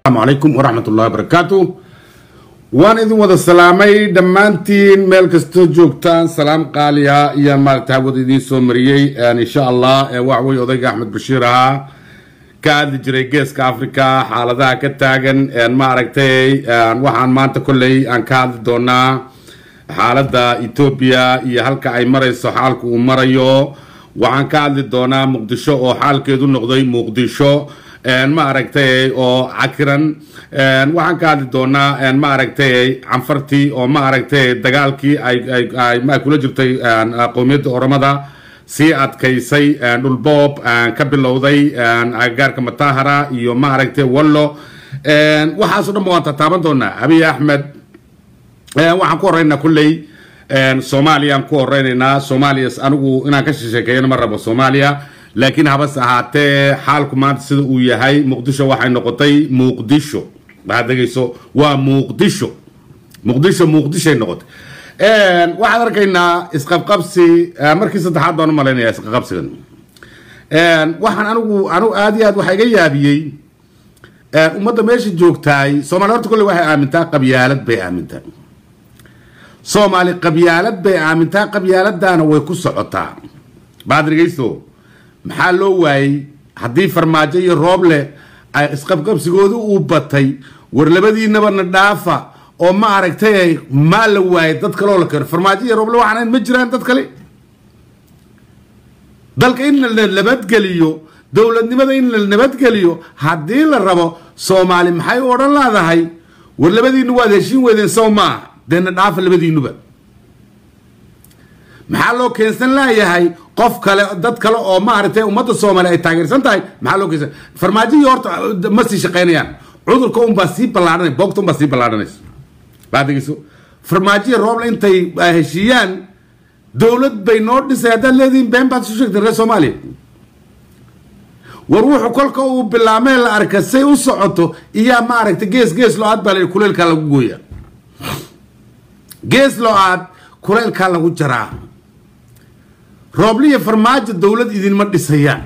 السلام عليكم ورحمة الله وبركاته. وأنا إذا وذا السلامي دمانتين ملك استوجوكتان سلام قاليا يا مال تعود إذن سومريي يعني إن شاء الله وعوي أضيق أحمد بشيرها كاد جريجيس كأفريقيا حالة ذا كتاجن أن ما ركتي أن وحن ما تكلي أن كاد دونا حالة ذا إثيوبيا يهلك أي مرة سحالك ومريو وعن كاد دونا مقدشو أو حال كيدو نقضي مقدشو أن ما ركتي أو عكرن waxaan ka hadli doonaa ma aragtay canfartii oo ma aragtay dagaalkii ay ma kula jirtay qowmiyadda Oromada si adkaysay dhul boob ka bilowday agaarka Matahara iyo ma aragtay wallo waxaas oo dhan waan taaban doonaa Abiy Ahmed waxaan ku horeynaa kulley Soomaaliya ku horeynaa Soomaaliya anigu inaan ka sheekeeyno ma rabo Soomaaliya laakiin habas ahaatee xaalku maanta sida uu yahay Muqdisho waxay noqotay Muqdisho بعد جيسو ومقدشو مقدشو النقط واحد ركينا اسقف قبسي مركز التحاد وانا مالينا اسقف قبسي واحد انا ادياد waxay ga yaabiyay umada meesha joogtay Soomaali horta kulli waxay aamintaa qabyaalad bay aamintaa Soomaali qabyaalad bay aamintaa qabyaaladana way ku socotaa baad rigayso maxaa loo waayay hadii farmaajo iyo rooble ay isqaf qabsigoodu u batay war labadiinaba na dhaafa oo ma aragtay ma la waayay dad kale oo la kar farmaajo iyo rooble waxaan ma jiraan dad kale dalka in la nabadgeliyo dawladnimada in la nabadgeliyo hadii la rabo Soomaali maxay oran laadahay war labadiinu waa heshiin weedeen Soomaa deena dhaafa labadiinuba maxaa loo keensan laayahay qof kale dad kale oo ma aragtay ummadda Soomaali ay taageersan tahay maxaa loo keensan farmaajo iyo horta ma sii shaqeynayaan cudurka un baa sii ballaaranay boogta un baa sii ballaaranays baadigiisu farmaajo iyo rooble intay heshiiyaan dawlad bay noo dhisay haddaad leedihiin been baad isu sheegtay reer Soomaaliya war wuxuu kolka uu bilaamay la arkasay u socoto iyo ma aragtay gees loo aad baa kuleelka lagu gooyaa gees loo aad kuleelka lagu jaraa roobliya farmaajo dawlad idin ma dhisayaan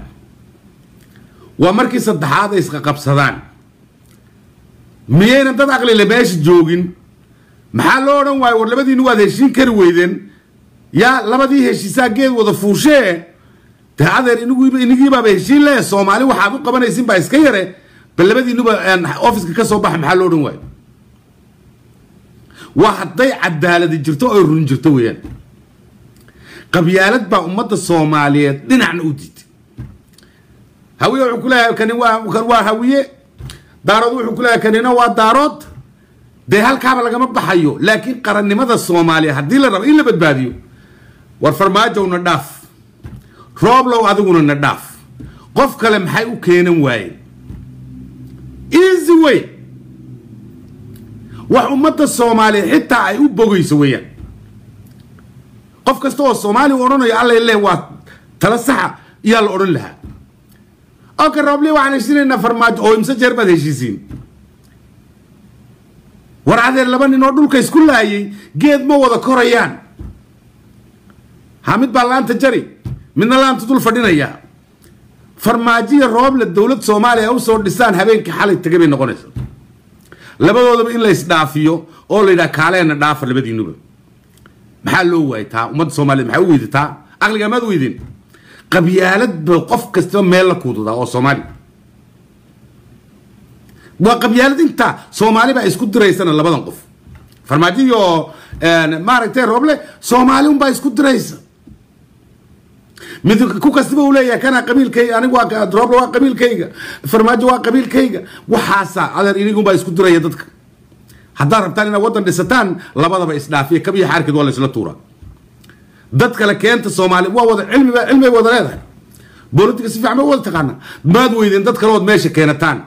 waa markii saddexaad ay isqa qabsadaan miyayna dad aqli la meesha joogin maxaa loo oran waay war labadiinu waad heshiin kari weydeen yaa labadii heshiisaa geed wada fuushee adeer inigii baaba heshiin leh Soomaali waxaad u qabanaysiin baa iska yare bal labadiinuba ofiska ka soo baxa maxaa loo oran waay waa hadday cadaalad jirto oo run jirto weeyaan qabyaalad baa ummadda Soomaaliyeed dhinacna u diiday hawiye wuxuu kulahay kan waa hawiye daarood wuxuu kulahay kanina waa daarood de halkaaba lagama baxayo laakiin qarannimada Soomaaliya hadii la rabo in la badbaadiyo war farmaajo una dhaaf rooblow adiguna na dhaaf qof kale maxay u keenan waayeen easy way wax ummadda Soomaaliya xitaa ay u bogayso weeyaan qof kasta oo Soomaali oranayo alla ilaahay waa tala saxa yaa la oran lahaa oo ka rooble waxaan heshiinayna farmaajo oo imsa jeer baad heshiisiin war adeer laba nin oo dhulka isku laayay geed ma wada korayaan hamid baa laanta jari midna laanta dul fadhinaya farmaajo rooble dawlad Soomaaliya u soo dhisaan habeenkii xalay tagay bay noqonaysaa labadoodaba in la isdhaafiyo oo la yiraahdo kaaleena dhaafa labadiinuba maxaa loo waaytaa ummadda Soomaaliyeed maxay u weydtaa aqliga ma weydin qabyaalad baa qof kasta meel la kuududa oo Soomaali waa qabyaalad inta Soomaali baa isku diraysana labadan qof farmaajo iyo ma aragtay rooble Soomaali un baa isku diraysa mid ku kastaba uu leeyahay kana qabiilkayga anigu waa rooble waa qabiilkayga farmaajo waa qabiilkayga waxaasa adeer inigu baa isku diraya dadka haddaan rabtaan inaad wadan dhisataan labadaba isdhaafiya kabiya xaarkeed waa la isla tuura dad kale keenta Soomaali waa wada cilmi wada leedahay politika si fiican wada taqaana maad weydeen dad kale oo meesha keenataan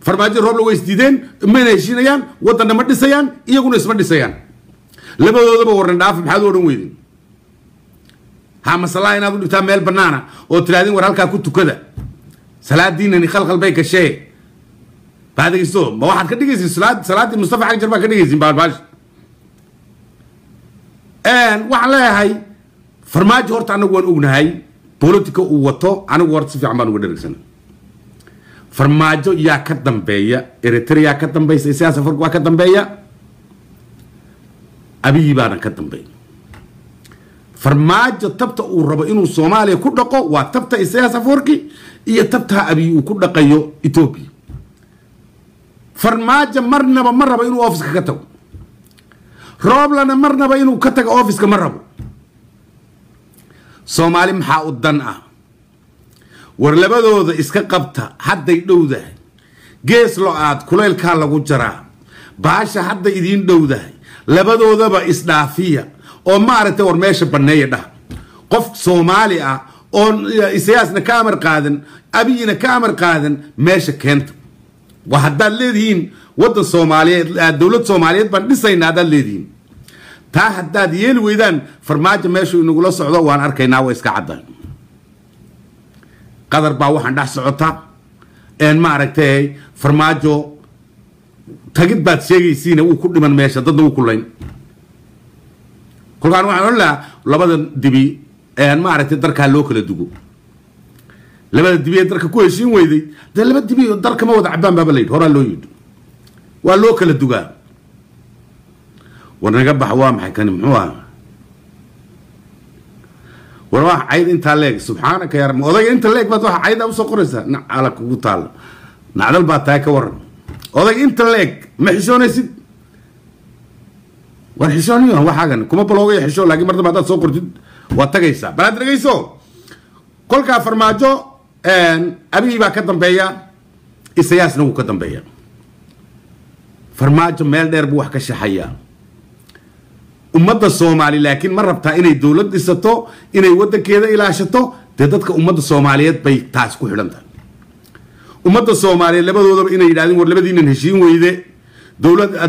farmaajo rooble way isdiideen ma heshiinayaan wadan ma dhisayaan iyaguna isma dhisayaan labadoodaba waran dhaaf maxaad oran weydeen ha masala inaad u dhigtaa meel banaana oo tiraadin war halka ku tukada salaadiinani khalkhal bay gashay baadigiiso ma waxaad ka dhigaysiin salaadii Mustafa Xajar baa ka dhigaysiin baash waxaan leeyahay farmaajo horta anagu waan ognahay politika uu wato anigu horta si fiican baan uga dheregsanaa farmaajo yaa ka dambeeya Eritrea ka dambaysa Isayaas Afwerki waa ka dambeeya Abiy baana ka dambeeya farmaajo tabta uu rabo inuu Soomaaliya ku dhaqo waa tabta Isayaas Afwerki iyo tabta Abiy uu ku dhaqayo Ethiopia farmaajo marnaba ma rabo inuu office ka tago Roblana marnaba inuu ka tago office ka ma rabo Soomaali maxaa u dan ah war labadooda iska qabta hadday dhowdahay gees loo aad kuleelka lagu jaraa baasha hadda idin dhowdahay labadoodaba isdhaafiya oo maaragtay war meesha baneeya dhah qof Soomaali ah oo Isayaasna ka amar qaadan Abiyina ka amar qaadan meesha keenta wa hadda leediin wada Soomaaliyeed dawlad Soomaaliyeed baan dhisayna hadda leediin taa hadda yeel weydaan farmaajo meesha inagu la socdo waan arkaynaa way iska cadaan qadar baa waxaan dhax socota een maaragtay farmaajo tagid baad sheegaysiina uu ku dhiman meesha dad uu ku leyn kulkaan waxaan la labada dibi een maaragtay darka loo kala dugo labada dibi darka ku heshiin weyday labada dibi darka ma wada cabaan baba leey hore loo yidhi waa loo kala dugaa ورنجا بحوا محكني محوا وروح عيد انت ليك سبحانك يا رب وضي انت ليك بتروح عيد او سقرسه على كوتال نعدل باتاك ور وضي انت ليك محشوني سيد والحشوني هو حاجه كما بلوغي حشون لكن مرة بعد سوقرتid واتغيسا بلاد رغيسو كل كا فرماجو ان ابي با كدنبيا Isayaasna uu ka dambeeya farmaajo meel dheer buu wax ka shaxaya ummadda Soomaali laakiin ma rabtaa inay dawlad dhisato inay wadankeeda ilaashato dadka ummadda Soomaaliyeed bay taas ku xidhantahay ummadda Soomaaliyeed labadoodaba inay yiraahdeen war labadiinan heshiin weyde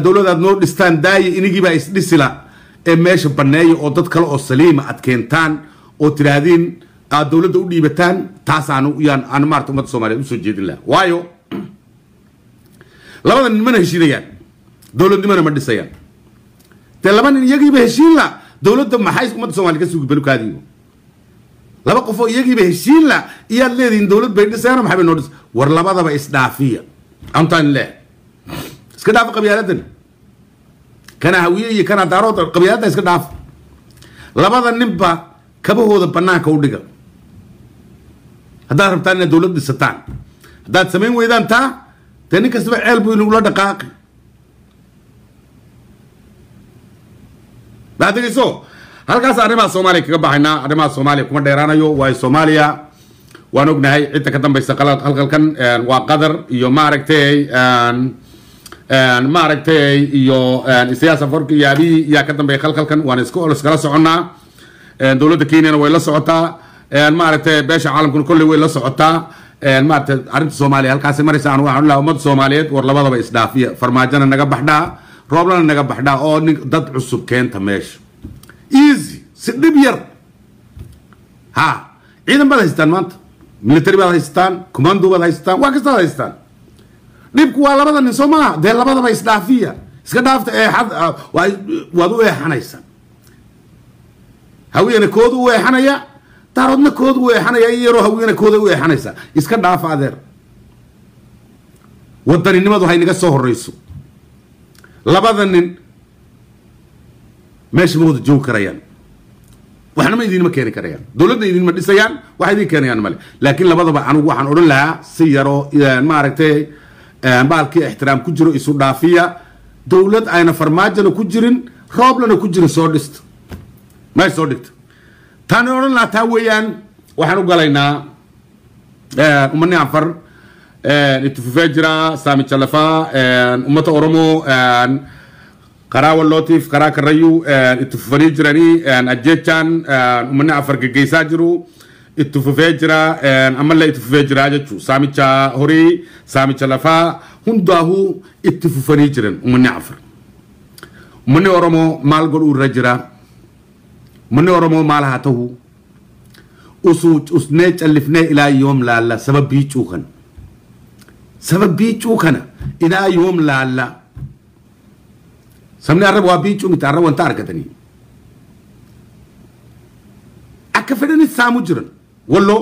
dawladaad noo dhistaan daay inigii baa isdhisila ee meesha baneeyo oo dad kale oo saliima ad keentaan oo tiraadeen dawladda u dhiibataan taas aan maarta ummadda Soomaaliyeed u soo jeedin lahaa waayo labadan mana heshiinayaan dawladnimada ma dhisayaan تلمن يجي بهشين لا دولة ما حيس كم تسمع لك سوق بلوكاديو لا بقى فوق يجي بهشين لا يا الذين دولة بين السنة ما حبي نورس ورلا بعض بإسدافية أنتن لا إسكداف قبيلتنا كان هوية كان دارات قبيلتنا إسكداف لا بعض النبى كبه هو البناء كوديكا هذا ربطان دولة الستان هذا تسمين وإذا أنت تاني كسبة علبو نقول دقائق بعد كده هل كاس أريما الصومالي كبحنا أريما الصومالي كم ديرانا يو واي صوماليا ونقول هاي عدة كتم بيستقل خلق كان وقدر يو ماركتي ماركتي يو السياسة فرق يابي يا كتم بيخلق كان ونسكو السكرة سعنا دولة كينيا ويلا سعتا ماركتي باش عالم كل ويلا سعتا ماركتي أريد الصومالي هل كاس مريس عن واحد لا أمد الصوماليات ورلا بعض بإسدافية فرماجنا نجبحنا روبلان نجبحنا أو ضد عصب كان تماش easy سدبير ها إذا ما هيستان مانت ميلتري ما هيستان كوماندو ما هيستان واكستا هيستان نبكوا على بعض النسوما ده على بعض ما إسدافية إسكدافت حد وادو حنايسان هوي أنا كود وحنايا تارودنا كود وحنايا يروح هوي أنا كود وحنايسان إسكداف هذا ودني نما ده هاي نجس صهر رئيسو لبعضن ماشي موضوع جو كريان وإحنا ما يدين مكان كريان دولتنا يدين مدرسيان واحد يدين كريان مالي لكن لبعض عنو واحد نقول لها سيارة ما عرفتي بالكي احترام كجرو يسود دافية دولت أنا فرماجنا كجرين رابلنا كجرين سودست ما سودت ثاني نقول لها تاويان واحد نقول لنا أمني عفر اتفاجرا سامي تشلفا أمة أورمو قراء اللطيف قراء كريو اتفاجراني أجيتشان أمني عفر كيساجرو اتفاجرا أملا اتفاجرا جتشو سامي تشا هوري سامي تشلفا هنداهو اتفاجران أمني عفر أمني أورمو مال قلو رجرا أمني أورمو مال هاتهو أسنيت ألفنا إلى يوم لا سبب بيتشوخن سبب بيتشو كنا إلى يوم لا سمنا الرب وبيتشو متعرب وانتاركتني أكفرني السامجرن ولو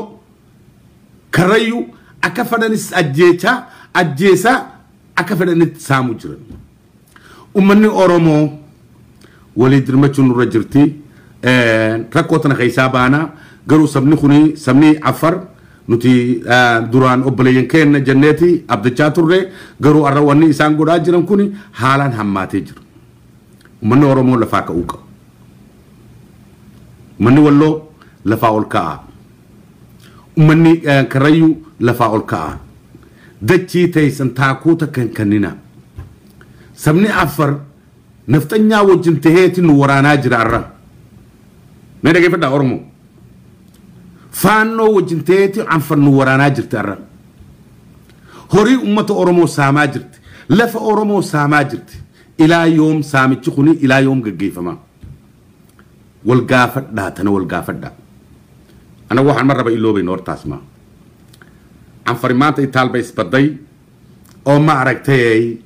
كريو أكفرنس أجيسا أكفرنس سامو جرا ومني أورمو وليد رمتشون رجرتي ركوتنا خيسابانا قالوا سمني عفر نتي دوران أبليين كين جنتي عبد الشاطر قالوا أرواني إسان قد أجرم كوني حالا هماتي جر ومني أورمو لفاك أوكا مني ولو لفاول كا ومني كريو لفاول كا دتشي تيسن تاكوتا كننا سمني عفر نفتنيا وجنتهيتي نورانا جرارا ماذا كيف دا أورمو فانو وجنتهيتي عفر نورانا جرتارا هوري أمة أورمو ساما جرت لف أورمو ساما جرت إلى يوم سامي تشخوني إلى يوم قيفما والقافت دا تنا والقافت دا أنا واحد مرة بقول له بينور تاسما عن فريمات إيطال بيس بدي أو ما عرفتي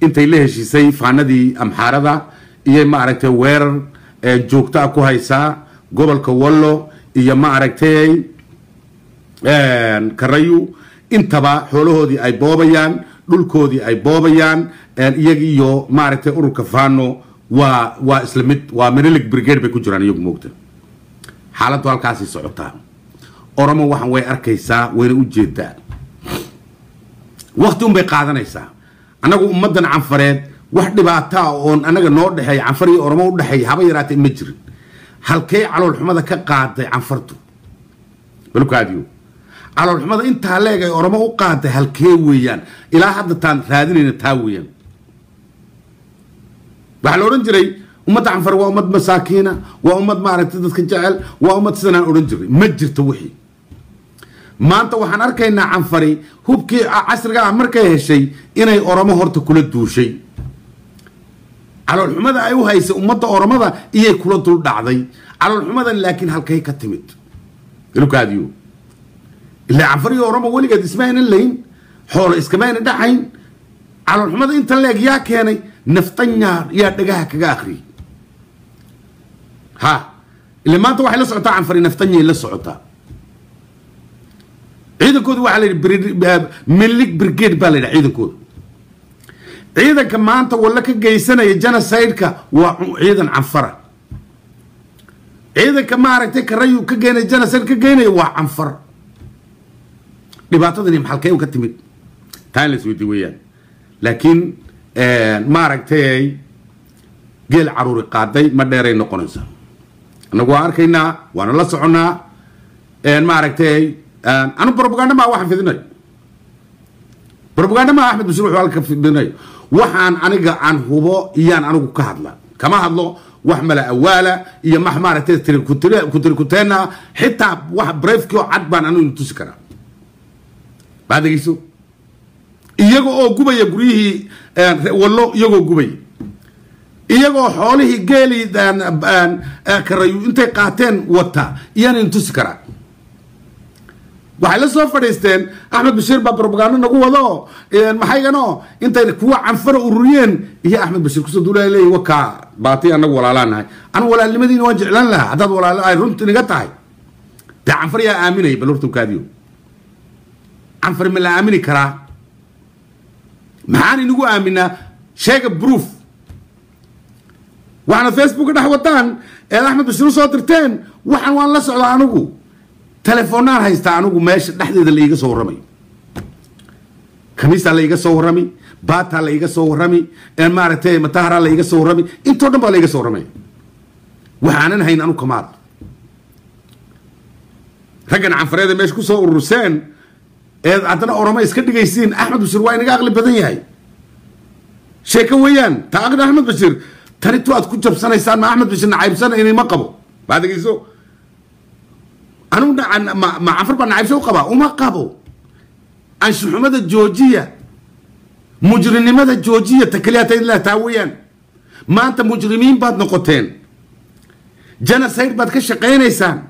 أنت ليه شيء سي فاندي أمحارة إيه ما عرفتي وير جوكتا كوهيسا قبل كولو إيه ما عرفتي كريو انتبه حوله دي أي بابيان دول دي أي بابيان يجي يو ما عرفتي أورك فانو وإسلاميت ومنلك بريغير بيكون يوم موقت حالته هالكاسي صعوبتها أورمو waxan way arkaysaa wayna u jeedaa waqti bay qaadanaysaa anagu ummadan canfareed wax dhibaato oo anaga noo dhaxay canfar iyo Oromo u dhaxay haba yaraatay ma jirin halkay calool xumada ka qaaday canfartu balkaadiyo calool xumada inta leegay Oromo u qaaday halkay weeyaan ilaa hadda taan raadinayna taa weeyaan waxa la oran jiray ummad canfar waa ummad masaakiina waa ummad ma aragtay dadka jecel waa ummad sidaan oran jiray ma jirto wixii maanta waxaan arkaynaa canfari hubkii casriga markay heshay inay Oromo horta kula duushay calool xumada ay u haysay ummadda Oromada iyay kula dul dhacday calool xumadan laakiin halkay ka timid ilkaadiyo ilaa canfari Oromo waligeed ismaayna leyn xoolo iskamayna dhacayn calool xumada inta leeg yaa keenay naftanya yaa dhagaha kaga akhri ها اللي ما انت واحد لسعوتا عن فري نفتني لسعوتا عيدا كود واحد ملك بريجيد بالي عيدا كود عيدا كما انت ولا كجيسنا يجانا سايدكا وعيدا عنفرة عيدا كما عرفتك الريو كجينا يجانا سايدكا جينا وعنفر لبعضهم محلكي وكتمت تايلس ويدويا لكن ما عرفتي جيل عروري قادي ما دايرين نقونسا نقول أركينا وأنا لا صعنا ما عرفتي أنا بروباغندا ما واحد في الدنيا بروباغندا ما أحمد بشروح والك في الدنيا وحن أنا جا عن هو يان أنا كهذلا كما هذلا وحمل أولا يا ما حمارة تري كتير حتى واحد بريف كيو عدبان أنا نتوسكرا بعد يسوع يجو أو جوبا يجريه والله يجو جوبا iyagoo xoolihii geelidaan karayu intay qaateen wata iyana intus kara waxay la soo fadhiisteen Axmed Bashiir baa propaganda nagu wado maxaygano intay kuwa canfar ururiyeen iyo Axmed Bashiir ku soo duulayay waka baati anagu walaalaanahay anu walaalnimadiina waan jeclaan lahaa hadad walaal ay runtii naga tahay ta canfar yaa aaminay balurtu kaadiyo canfar ma la aamini karaa maxaan inagu aaminaa sheega proof وأنا فيسبوك ده وطن أحمد بشير صوترتين وحن وان لا سocda anigu telefoonaan haysta anigu meesha dhaxdeeda la iga soo warramay kaniisa la iga soo warramay baata la iga soo warramay maartay matahara la iga soo warramay inta dhan baa la iga soo warramay waxaanan hayn anu kamaad ragan canfareeda meesha ku soo ururseen adana Oromo iska dhigaysiin Axmed Bashir waa inaga aqli badan yahay sheeko weeyaan taaqna Axmed Bashir تريتو أتكون جبسنا إنسان ما أحمد بشنا عيبسنا إني ما قبوا بعد كيسو أنا ما عفر بنا عيبسوا قبوا وما قبوا أنش محمد الجوجية مجرمين ماذا الجوجية تكلياتين لا تاويا ما أنت مجرمين بعد نقطتين جنا سيد بعد كشقين إنسان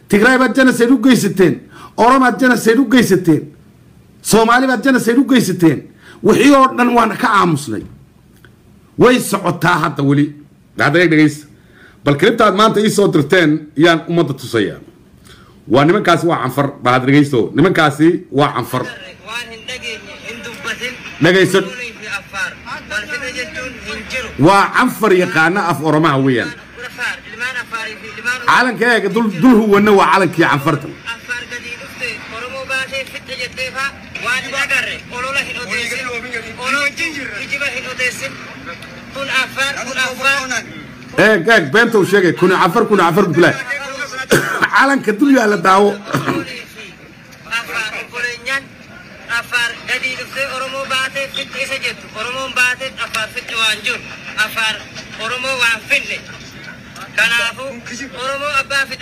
تقرأ بعد جنا سيدو جيستين أورام بعد جنا سيدو جيستين سومالي بعد جنا سيدو جيستين وحيور نوانا كعامسلي ويسعوتها حتى ولي هذا يدريس بل كلمة ما أنت إيش صوترتين يان أمضت تصيّا ونمن كاسي وعنفر بعد رجيسو نمن كاسي وعنفر dhagaysan waa canfar yaqaana af oromaha weeyaan calankeega dul huwana waa calankii canfarta ايه بنت وشيء كنا عفر بكلا عالم كدول على داو عفر جديد في أورمو باتة في إسجد أورمو باتة عفر في توانجون عفر أورمو وانفلة كان أفو أورمو أبا في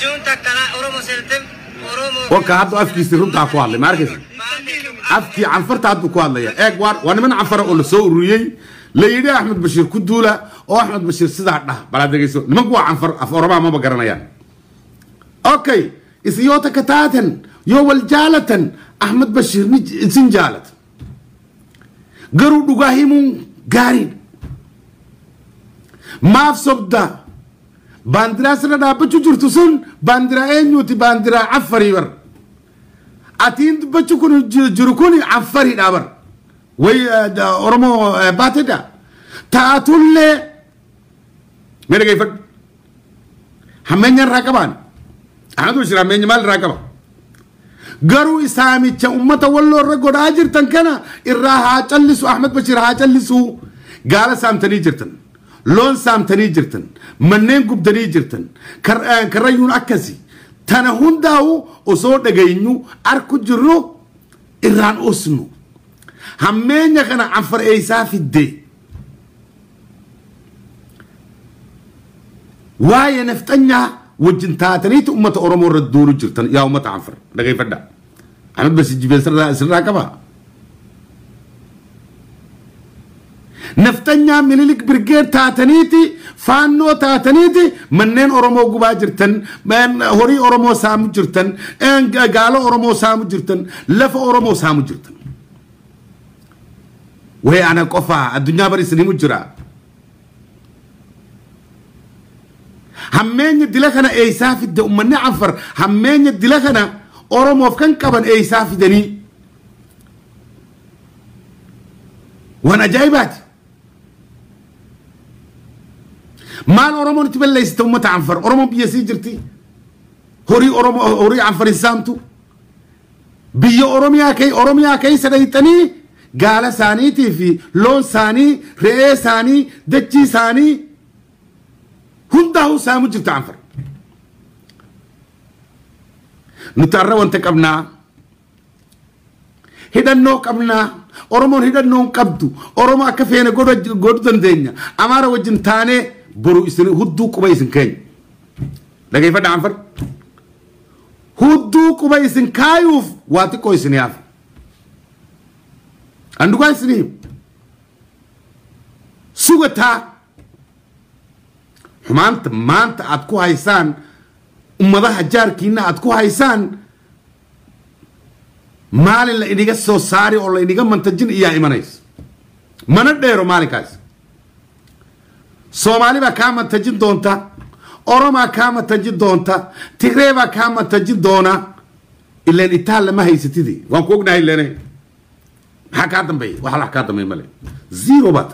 جونتا كلا أورمو سلتم أورمو وكهذا أفكي سيرون تاكوالي ماركز أفكي عنفر تعدو كوالي إيه وانا من عنفر أقول سوريي ليدي أحمد بشير كدولة أو أحمد بشير سيدنا بلاد جيسو نمقوا عنفر أفورما ما بقرنا يعني أوكي إسيوتا كتاتن يوال جالة أحمد بشير نسين جالة قروا دقاهيمون قارين ما فصبدا باندرا سردا بچو جرتسون باندرا اينيوتي باندرا عفري ور أتين بچو كونو جركوني عفري دابر وي أورمو باتدا تاتول لي ميرا كيفت همين الراكبان أحمد بشير همين مال راكبان قروا إسامي تشا أمتا والله الرقود آجرتن كنا إراها جلسو أحمد بشير ها جلسو قال سامتني جرتن لون سامتني جرتن منين قبدني جرتن كريون أكسي تنهون داو أصور دقينيو أركو جرو إران أسنو همين يخنا عنفر إيسا في الدي واي نفتنيا وجنتاتني أمة أورمو ردورو جرتن يا أمة عنفر دقي فدا أحمد بس جبل سر كبا نفتنيا مليك برجير تاتنيتي فانو تاتنيتي منين أورمو قبا جرتن من هوري أورمو سامو جرتن إن قالو أورمو سامو جرتن لف أورمو سامو جرتن وهي أنا قفا الدنيا بري سنين مجرى همين يدلخنا إيساف الد أمني عنفر همين يدلخنا أورمو فكان كبن إيساف دني وانا جايبات مال أورمو نتبل ليس تومة عنفر أورمو بيسي جرتي هوري عنفر إنسامتو بيو أورميا كي سديتني قال ساني تيفي لون ساني رئي ساني دجي ساني هنداو سامو جرت عنفر نتعرى وانت قبنا هدنو قبنا أورمون هدنو قبدو أورمو أكفينا قدو دندينيا أمارا وجن تاني برو إسني هدو قبا إسن كاين لكي فدا عنفر هدو قبا إسن كايوف واتكو إسن ياف عندو قا إسني سوغتا مانت أتكو هايسان أمضا حجار كينا أتكو هايسان مال اللي إنيقا سوساري ولا إنيقا منتجين إياه إيمانيس منت ديرو مالكاس سومالي با كاما تجين دونتا أوروما كاما تجين دونتا تغريبا كاما تجين دونا إلا إن إتال ما هي ستيدي وانكوكنا إلا ني حكاتم بي وحال حكاتم بي مالي زيرو بات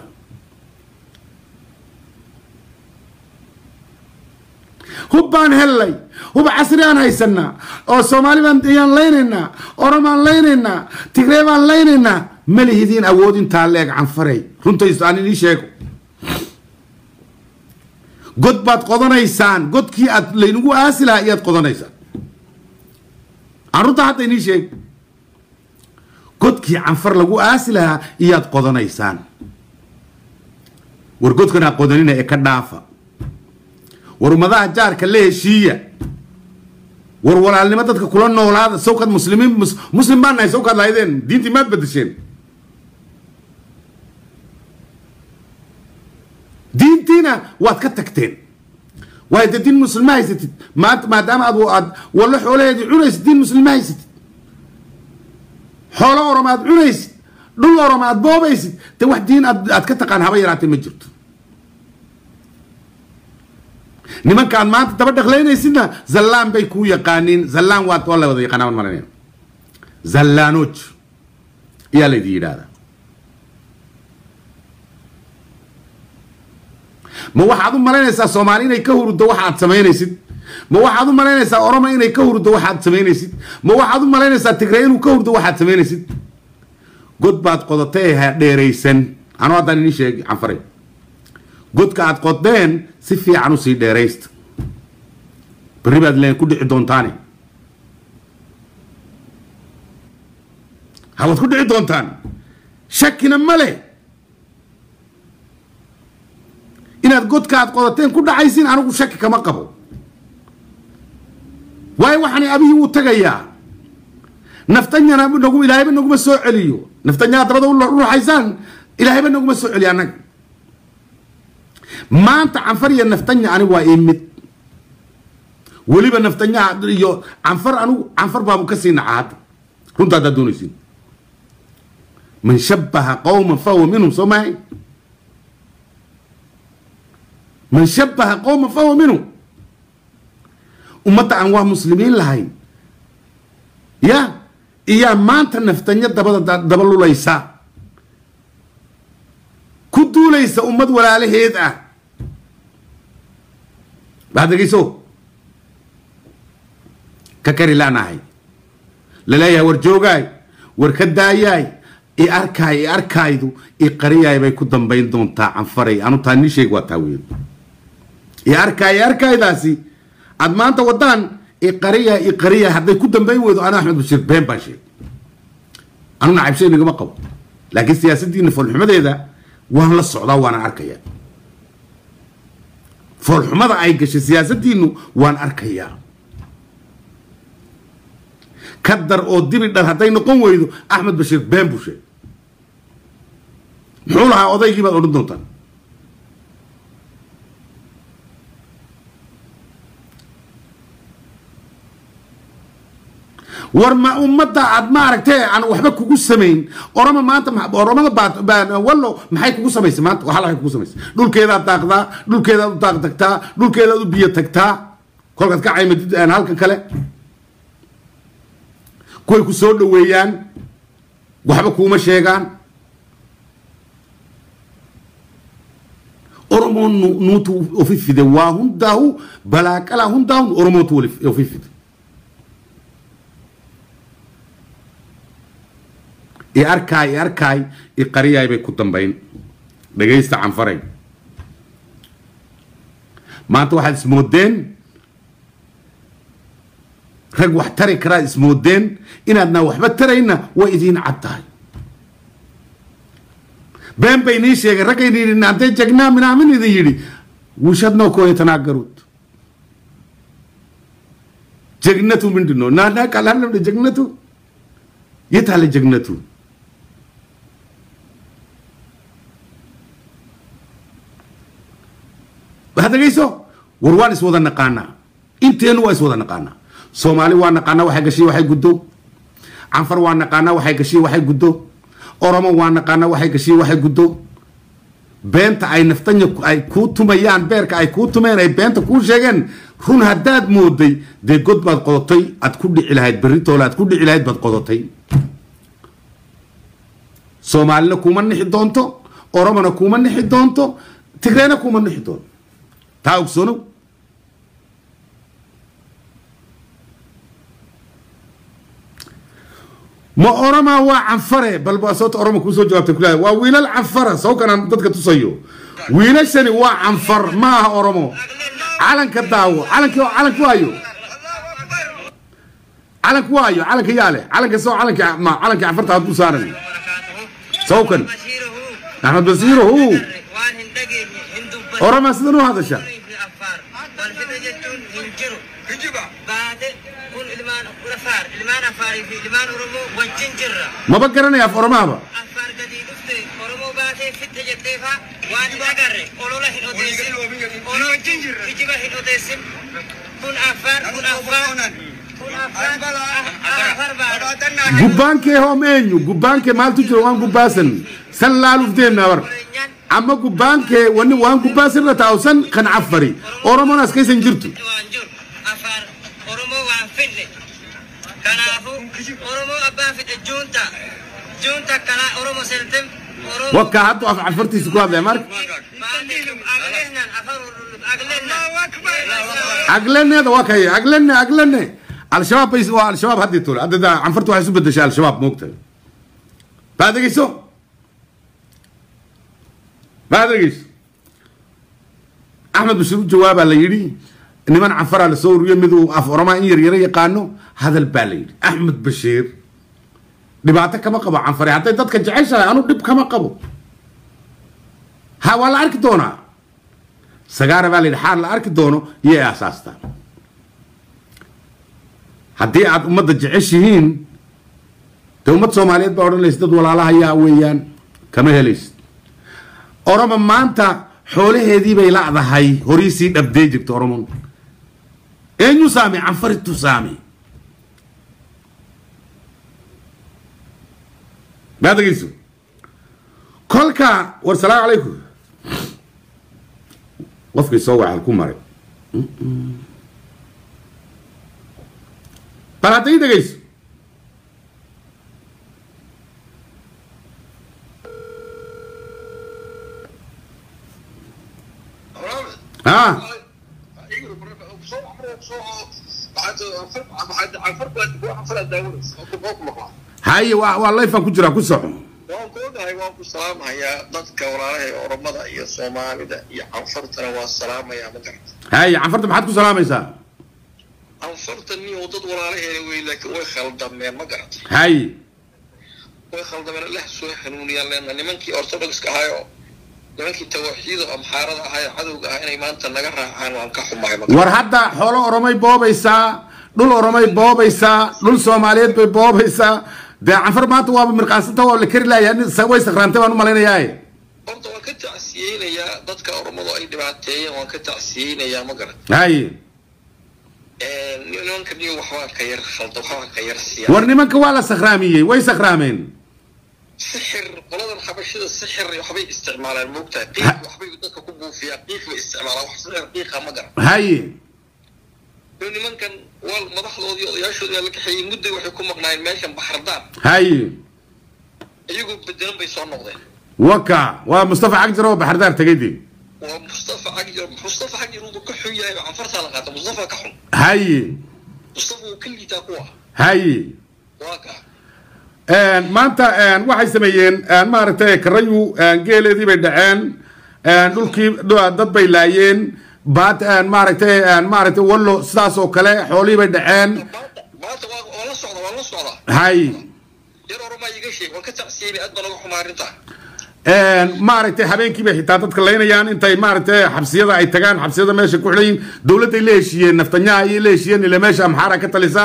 هبان هلاي هب عسريان هيسنا او سومالي بان ديان ليننا اورمان ليننا تغريبان ليننا ملي هدين اودين تاليق عنفري رنتو يساني لي شيكو قد بات قدنيسان قد كي لينغو اسلا ياد قدنيسان عرض حتى ني شيك قد كي عنفر لغو اسلا ياد قدنيسان ورقد كنا قدنينا اي كدافا ورمضان جارك اللي هشية ورولا اللي ما تدك كلنا ولا هذا سوكت مسلمين مسلم بنا سوكت لايدين دينتي ما تبدشين دينتينا واتكتكتين وايد الدين مسلم ما يستد ما دام أبو والله حوله عنيس دين مسلم ما يستد حوله ورماد عنيس دول ورماد بوب يستد توح دين أتكتك عن هوايرات المجرد نمان كان ما تبدأ خلينا يسنا زلان بيكو يقانين زلان وات والله وذي قناون مرنين زلانوج يا الذي هذا ما واحد مرينا سا سوماليين يكهروا الدواحات سمين يسد ما واحد مرينا سا أورما إن يكهروا الدواحات سمين يسد ما واحد مرينا سا تجرين وكهروا الدواحات سمين يسد قد بعد قضتها ديريسن أنا هذا نيشة عن فريق قد كعد قدين سفي عنو سي ديريست بريباد لين كل عدون تاني هاو كل عدون تاني شكنا ملي إن قد كعد قدتين كل عايزين عنو شك كما قبل واي وحني أبيه وتجيا نفتني أنا بنقوم إلهي بنقوم السوء عليو نفتني أتردد روح عايزان إلهي بنقوم السوء علي أنا ما أنت عنفري النفتني أنا وإيمت ولي بنفتني يو عنفر بابو كسين عاد كنت هذا دونيسين من شبه قوما فهو منهم سمعي من شبه قوما فهو منهم ومتى أنواع مسلمين لهاي يا إيا ما أنت نفتني دبلو ليسا كدو ليس أمد ولا عليه هذا بعد كيسو ككري لا هاي لا يا ورجوجاي وركداياي أركايدو قرية بيكون دم دون تا عنفري أنا تاني شيء وتاويل أركاي داسي عد ما أنت ودان قرية هذا يكون دم بيويدو أنا أحمد بشير بين باشي أنا نعيب شيء نجمع قوي لكن سياستي إن فول حمد هذا وأنا الصعداء وأنا أركيا فول حمد عايقش سياستي إنه وأنا أركيا كدر أو دبي در هتاي نقوم ويدو أحمد بشير بين بوشي حولها أوضاي يجيب أردنوتان ورما أمدا عد ما عرفتها عن وحبك كوكو سمين أورما ما أنت أورما بعد والله ما هي كوكو سمين سمعت وحلا هي كوكو سمين دول كذا تاخذا دول كذا تاخذتها دول كذا بيتكتها كل قد كعيم أنا هالك كله كوي كسر ويان وحبك كوما شيئان أورما نوتو أوفي ده واهم داو بلاك لا هم داو أورما تولف أوفي أركاي قرية بيكون تنبين دقيست عن فرق ما أنت واحد اسمه الدين رج واحترق كرا اسمه الدين إن أدنى وحبت ترينا وإذين عطاي بين بينيش يا رجل إن أنت جنا من عمل ذي يدي وشدنا كوي تناقرود جنته من دونه نانا كلامنا من جنته يتعال جنته هذا جيسو وروان اسودا نقانا انتين وا اسودا نقانا سومالي وا نقانا waxay gashay waxay gudo anfar waa naqaana waxay gashay waxay gudo oromo waa naqaana waxay gashay waxay gudo beenta ay naftanya ay ku tumayaan beerka ay ku tumeen ay beenta ku sheegeen run hadaad mooday de god baad qodotay ad ku dhici lahayd beritoolaad ku dhici lahayd baad qodotay soomaalina kuma nixi doonto oromona kuma nixi doonto tigreena kuma nixi doonto تاوك سونو ما أورما وعنفرة بل بصوت أورما كوسو جوابت كلها وويل العنفرة سو كان ضدك تصيو ويل الشني وعنفر ما أورما علن كداو علن كوايو علن كوايو علن كياله علن كسو علن كعنفرت هذا صارني سو كان أحمد بصيره هو أورما سدنو هذا الشيء ما بكرني يا أورما با قبان كي هم إنيو قبان كي مالتو جوان قباسن سلالو فدين نور أما قبان كي وان قباسن رتاوسن كان عفري أورما ناس كيسن جرتو وكهاتو عفرتي سكواد يا مارك عقلنا هذا وكاي عقلنا الشباب بيسوا الشباب هدي طول هذا عنفرتو حيسو بدش الشباب مقتل بعد قيسو بعد قيس احمد بشير جواب على يري ان من عنفر على سور يمدو افرما يري يقانو هذا البالي احمد بشير dhibaato kama qabo canfari haday dadka jeceshahay aanu dhib kama qabo ha wala arki doona sagaara baa la xaar la arki doono iyo asaasta hadii aad umada jeceshihiin dawlad Soomaaliyeed baa oranaysa dad walaalaha ayaa weeyaan kama helaysid oroma maanta xoolaheedii bay laadahay horiisi dhabday jirto oromon eenyu saami canfari tu saami ماذا قيسوا؟ كلكا والسلام عليكم وفق يسوي على الكمرة طلعتي ده قيس ها هاي والله يفهم كجرا كسحو waan koodahay waan ku salaamayaa dadka walaalahay oromada iyo Soomaalida iyo anfartana waa salaamaya ma garta هاي anfarta maxaad ku salaamaysaa anfartani oo dad walaalahay way laakiin way khaldameen ma garta هاي way khaldameen Allah soo xanuuniyaan leena nimankii orthodox ka ahayo nimankii tawxiidka amxaarada ahayo cadowga ah inay maanta naga raacaan waan ka xumahay ma war hadda xoolo oromay boobaysaa dhul oromay boobaysaa dhul Soomaaliyeed bay boobaysaa ده عنفر ما تواب من قاصته ولا كرلا يعني سوي سكرانته وانو مالينا ياي horta waan ka tacsiyeynaya dadka oromada ay dhibaateeyeen waan ka tacsiyeynaya ma garan هاي nimanka niyo waxba ka yar khaldo waxba ka yar siya war nimanka waa la sakhraamiyay way sakhraameen sixir qoladan xabashida sixir waxbay isticmaalaan moogtaa qiiq waxbay dadka ku buufiyaa qiiq way isticmaalaan wax sixir qiiqa ma garan هاي nimankan wal madaxdoodii odayaashoodii la kaxeeyay muddo waxay ku maqnaayeen meeshan baxardaan هاي iyagu bedelan bay soo noqdeen وكا ومصطفى عجر وبحردار تجدي ومصطفى عجر uu ka xun yahay anfarta la qaato Mustafa ka xun هاي Mustafa uu kaliya taqwa هاي waka ما أنت waxay sameeyeen ma aragtay karayu geeleedii bay dhaceen dhulkii dad bay laayeen baad ma aragtay wallo sidaas oo kale xoolii bay dhaceen maanta waa la socda هاي yar oroma iga sheeg waan ka tacsiyeynay aad baan uga xumaarinta ما aragtay habeenkii bay xitaa dadka leynayaan intay ma aragtay xabsiyada ay tagaan xabsiyada meesha ku xidhay dawladda ay leeshiyeen naftanyaha ay leeshiyeen ila meesha amxaara ka talisa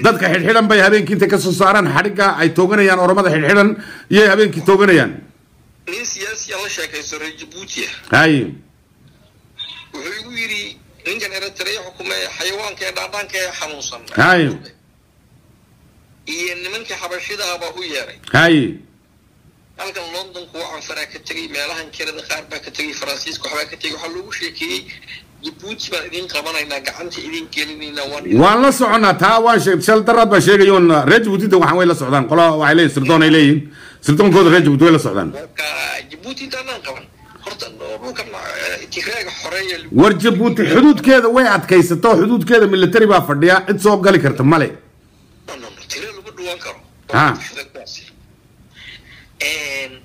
dadka xidhan bay habeenkii intay ka soo saaraan xariga ay tooganayaan oromada xidhan iyo habeenkii tooganayaan nin siyaasi la sheekayso reer Djibouti هاي wuxuu igu yiri ninkan Eritrea xukumay xayawaanka ee dhaadhanka ee xanuunsan هاي iyo nimankii xabashida aba u yeeray هاي halkan London ku waxaan faraa ka tagay meelahan kirada qaar baa ka tagay Faransiiska waxba ka tagay waxa lagu sheekiyay Djibouti baa idin qabanayna gacanta idin gelinayna waan la soconaa taa waan sheegay shal darad baa sheegayoon reer Djibouti waxaan way la socdaan qola waxay leeyihiin sirdoon ay leeyihiin sirdoonkooda reer Djibouti way la socdaan Djibouti intaan qaban horta dhulkan tigraaga xoreeya war Djibouti xuduudkeeda way adkaysato xuduudkeeda military baa fadhiya cid soo gali karta male tigraaga lagu dhuwan karo ha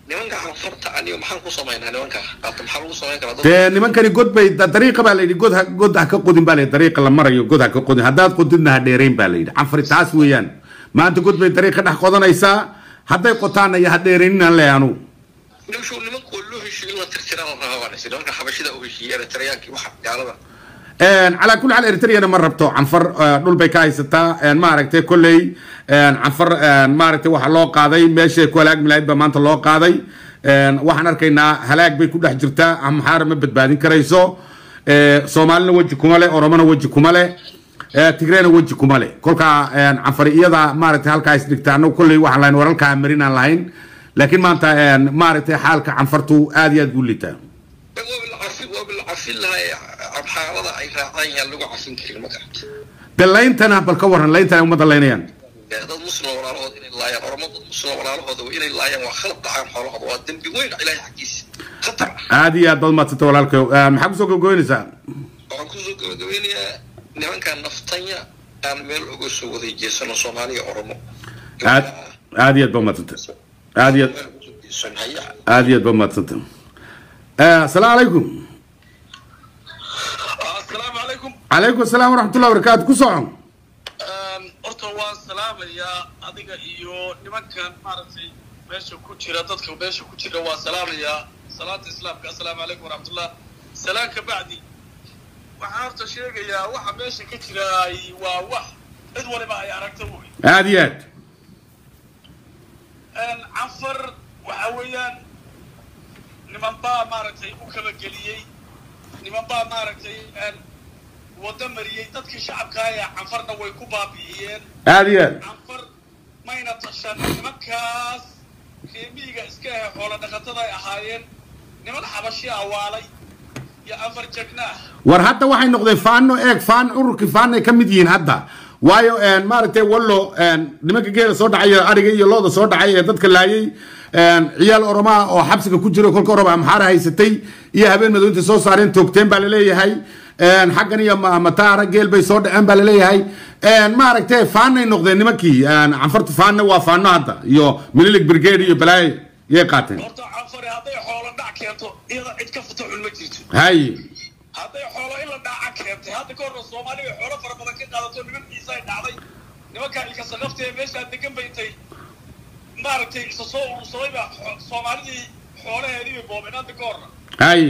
nimanka anfarta aniga maxaan ku sameynaa nimanka hadda maxaa lagu sameyn karaa dee nimankani god bay dariiqa baa la yidhi god ha ka qodin baa la yidhi dariiqa la marayo god ha ka qodin haddaad qodidna ha dheerayn baa la yidhi canfari taas weeyaan maanta god bay dariiqa dhex qodanaysaa hadday qotaanna iyo ha dheerayninaan leeyahay anugu nimshu nimanku loo heshiiyo la tirtiraan rabaan sidoo kale xabashida u heshiiyay Eritreaanki waxa gaalada على كل حال إريتريا أنا مرة بتوع عنفر دول بيكاي ستا ما عرفت كلي عنفر ما عرفت واحد الله قاضي ماشي كولاج ملاعب بمانت الله قاضي وحنا ركينا هلاك بيكون حجرتا عم حارم بتبادين كريسو صومالنا وجه كمالة أورومنا وجه كمالة تجرينا وجه كمالة كل كا عنفرية ذا ما عرفت هالكايس نكتانو كل واحد لاين ورا الكاميرين لاين لكن ما أنت ما عرفت حالك عنفرتو آدي تقول لي تا وبالعفل هاي حالة أي راعي اللي عفين كل مكان دلين تنا بالكورن لين تنا وما دلينيان dad muslim walaalahood inay laayaan oromada muslim walaalahooda inay laayaan waa khalad dhacaan xoolahooda waa dambi weyn ilaahay xaqiisa khatar aad iyo aad baad madsanta walaalkay maxaa kusoo gabagabeynaysaa waxaan kusoo gabagabeynayaa nimankan naftanya aan meel uga soo waday jeesano soomaaliya oromo aad iyo aad baad madsanta aad iyo aad baad madsanta السلام عليكم السلام عليكم عليكم السلام ورحمة الله وبركاته كسرهم horta waa salaamayaa adiga iyo nimankan maaragtay meesha ku jira dadka meesha ku jira waa salaamayaa salaanta islaamka assalaamu calaykum waraxmatullah salaanka bacdi waxaan horta sheegayaa waxa meesha ka jira waa wax cid waliba ay aragto wey aad iyo aad canfar waxa weeyaan niman baa maaragtay u kala geliyey niman baa maaragtay wada mariyey dadkii shacabka ee canfarna way ku baabi'iyeen aad iyo aad canfar mayna tashan nimankaas reemiyiga iska ahe xoolo dhaqatada ay ahaayeen niman xabashi awaalay iyo afar jagnaah war hadda waxay noqdeen faano eeg faan ururkii faan ay ka mid yihiin hadda waayo maaragtay wallo nimanka geela soo dhacay ariga iyo looda soo dhacay ee dadka laayay ciyaal oromaa oo xabsiga ku jiro kolka oroba amxaara haysatay iyo habeen madow inta soo saareen toogteen baa laleeyahay xaggan iyo mataara geel bay soo dhaceen baa laleeyahay maaragtay faanay noqdeen nimankii canfarta faanna waa faano hadda iyo mililig brigade iyo balaaye yay qaateen horta canfari hadday xoolo dhac keento iyada cid ka futo xun ma jirto hay hadday xoolo in la dhaca keentay hadda ka horna soomaaliya xoolo fara badan ka qaadato niman ciise ay dhacday nimankaa ilka saqafta ee meeshaa degan bay intay maaragtay isa soo urursaday baa soomaalidii xoolaheedii bay boobeen hadda ka horna hay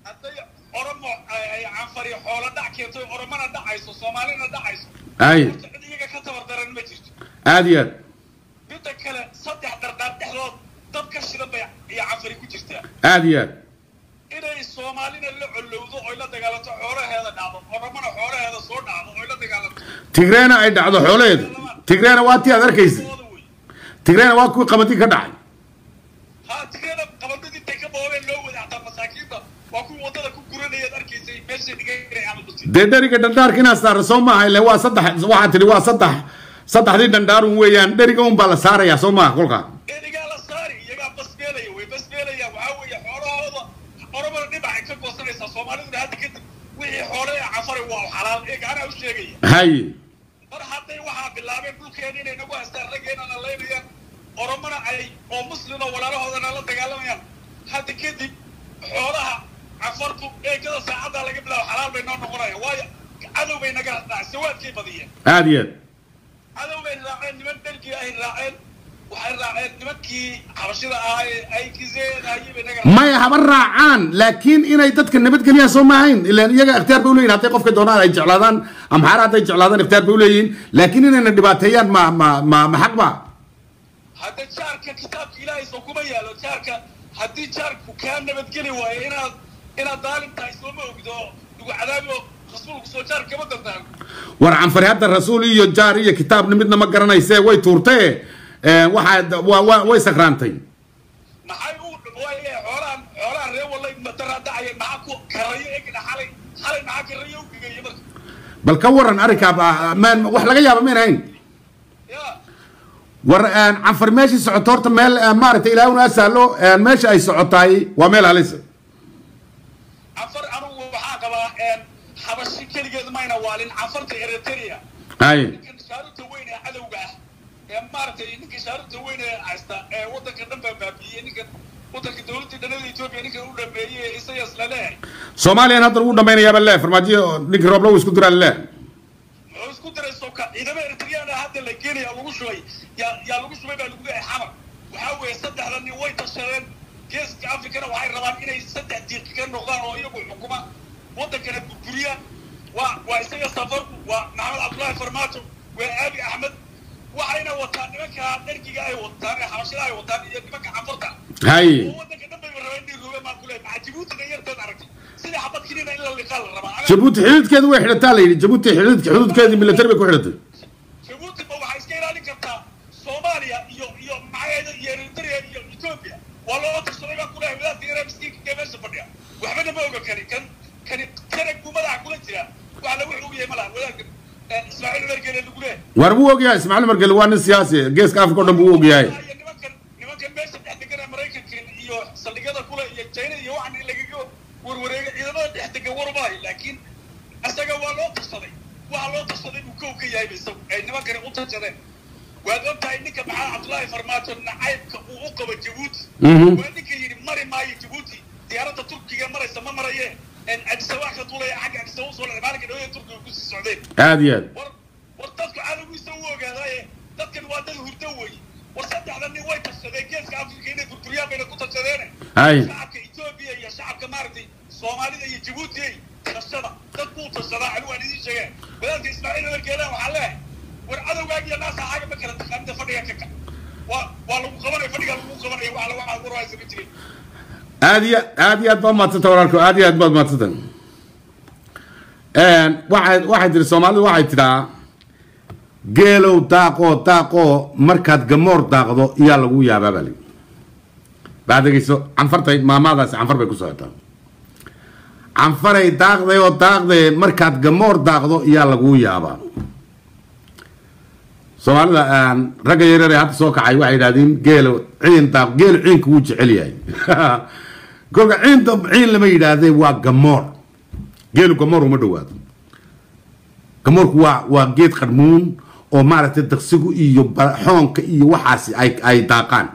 hadday oromo ay canfari xoolo dhac keento oromana dhacayso soomaalina dhacayso hay horta cid iyaga ka tabardaran ma jirto aad iyo aad midda kale saddex dardar dhexdood dab ka shidan bay iyo canfari ku jirtaa aad iyo aad inay soomaalina la colowdo oy la dagaalanto xoolaheeda dhacdo oromana xoolaheeda soo dhacdo oy la dagaalanto tigreena ay dhacdo xoolaheeda tigreena waa tii aad arkaysa tigreena waa kuwii qamadii ka dhacay ha tigreena qabadadii intay ka boobeen loo wada xataa masaakiinta waa kuwii waddada ku guranayaad arkaysay meeshay dhiganay camal buti dee dheriga dhandhaarka inaad saara soo maaha ile waa saddex waxaa tidhi waa saddexdii dhandhaarun weeyaan dheriga un baa la saarayaa soo maaha kolkaa dherigaa la saari iyagaa basbeelaya way basbeelaya waxaa weeye xoolahooda oromada dhibacay ka goosanaysaa soomaaliduna hadda kadib wixii xoole ee canfaray waa xalaal ee gacanaa u sheegaya hay mar hadday waxaa bilaabeen dhulkeena inay nagu haystaan raggeenana laynayaan oromana ay oo muslima walaalahoodana la dagaalamayaan hadda kadib xoolaha canfartu eegada saacaddaa laga bilaabo xalaal bay noo noqonayaan waayo cadow bay naga raaceen sawaadkay badiyeen aad iyo aad cadow bay raaceen niman dhergii ay raaceen waxay raaceen nimankii xabashida ahaa ee ay kiseen ayay bay naga maya haba raacaan laakiin inay dadka nabadgeliyaan soo maahayn ilaan iyaga ikhtiyaar bay uleeyihin hadday qofka doonaan ay jeclaadaan amxaara hadday jeclaadaan ikhtiyaar bay uleeyihin laakiin inayna dhibaateeyaan ma xaq ba hadda jaarka kitaabka ilaahay soo kuma yaalo jaarka haddii jaarku kaa nabadgeli waayo inaad daalim tahay sooma ogdo lagu cadaabi rasuulku soo jaar kama dardaago war canfari hadda rasuul iyo jaar iyo kitaabna midna ma garanayse way tuurtee way sakraantay maxay u xoolahan reer wallay madaraa dhacaya maxaa ku karayo egna xalay maxaa karayo u gegeeye marka bal ka waran arrinkaa wax laga yaaba mayn ahayn ya war canfar meeshii socoto horta meel maaragtay ilaahuna asaalo meesha ay socotaay waa meel halisa canfar anugu waxaa qabaa xabashi keligeed mayna waalin canfarta eritrea hay ninkan shaaruta weyn ee cadowga ah ee maaragtay ninka shaaruta weyn ee haysta ee waddanka dhan baa baabiiyey ninkan waddanka dowladda dhanada etoobiya ninkan u dhameeyey ee isayas la leehay soomaaliyan hadda lagu dhamaynayaaba le farmaajo ninkii roobla uu isku diraa le muxuu isku diray soka ciidamo eritreyaan ah hadda la geenaya lagu shubay yaa lagu shubay baa lagu leeyahay xamar waxaa weeye saddexda nin way tashadeen geeska afrikana waxay rabaan inay saddex diiq ka noqdaan oo iyagu xukuma waddankana burburiyaan waa isaga safarku waa maxamed cabdullaahi farmaajo waa aabi axmed waxayna wataan nimanka dhergiga ay wataan ee xabashada ay wataan iyo nimanka canfarta hay oo waddanka dhan bayba rabaan inay roogaan maa ku leeyahay maxaa jabuutina yarteed aragtay sidii xabad kinina in la liqaa la rabaa jabuuti xididkeedu way xidhataa la yidhi jabuuti xuduudkeedii military bay ku xidhatay jabuuti ma waxay iska ilaalin kartaa soomaaliya iyo maxaayada iyo eritrea iyo etoobiya waa loo tashaday baa ku leeyahay wadaadka yaraa miskiinka ee meesha fadhiya waxbana ma oga kani kanag buu madaxa kula jira wax lagu xugu yahay ma laha wadaadka إسماعيل مرقل اللي يقوله وربو وقيا إسماعيل مرقل وان سياسي جيس كافي كودن بو وقيا nimankan meesha dhex degan Mareykanka iyo saldhigyada kule iyo China iyo waxan laga warwareega ciidamada dhex degan warbaay laakiin asaga waa loo tashaday uu koob ka yahay isagu ay nimankan u tashadeen waad ogtahay ninka maxaa Cabdullaahi Farmaajo nacaybka uu u qabo Djibouti waa ninka yiri mari maayo Djibouti diyaaradda Turkiga maraysa ma marayee in Addis-Ababa ka duulaya xagga Addis-Ababa soo lacabaalka dhawaa Turkiga ku sii socdeen aadiyad war dadku calawiisa u ogaadaaye dadkan waa dad hurdo weey وصدقنا إني وين تشتري كيس كافي كنا كوريا بين كوتا تشترينا. شعب إثيوبيا يا شعب كماردي صومالي يا جيبوتي تشتري تقول تشتري علوان هذه شيء. بدأت إسماعيل والكلام وحلاه. ورأنا واجي الناس حاجة بكرة تخمد فريق كذا. والله مقبرة فريق المقبرة وعلى واحد وراي سبتري. هذه أدبان ما تتوركوا هذه أدبان ما تتن. واحد الصومالي واحد ترى. geelow daaqo markaad gamoor daaqdo iyaa lagu yaabaa bali baadagayso canfartay maamaadaas canfar bay ku socotaa canfaray daaqday markaad gamoor daaqdo iyaa lagu yaabaa Soomaalida ragga yaryar ee hadda soo kacay waxay yiraahdeen geelo ciinka wuu jecel yahay golka ciin lama yiraahday waa gamoor geelu gamoor uma dhawaado gamoorku waa geed qarmuun oo maaragtay daqsigu iyo xoonka iyo waxaas ay daaqaan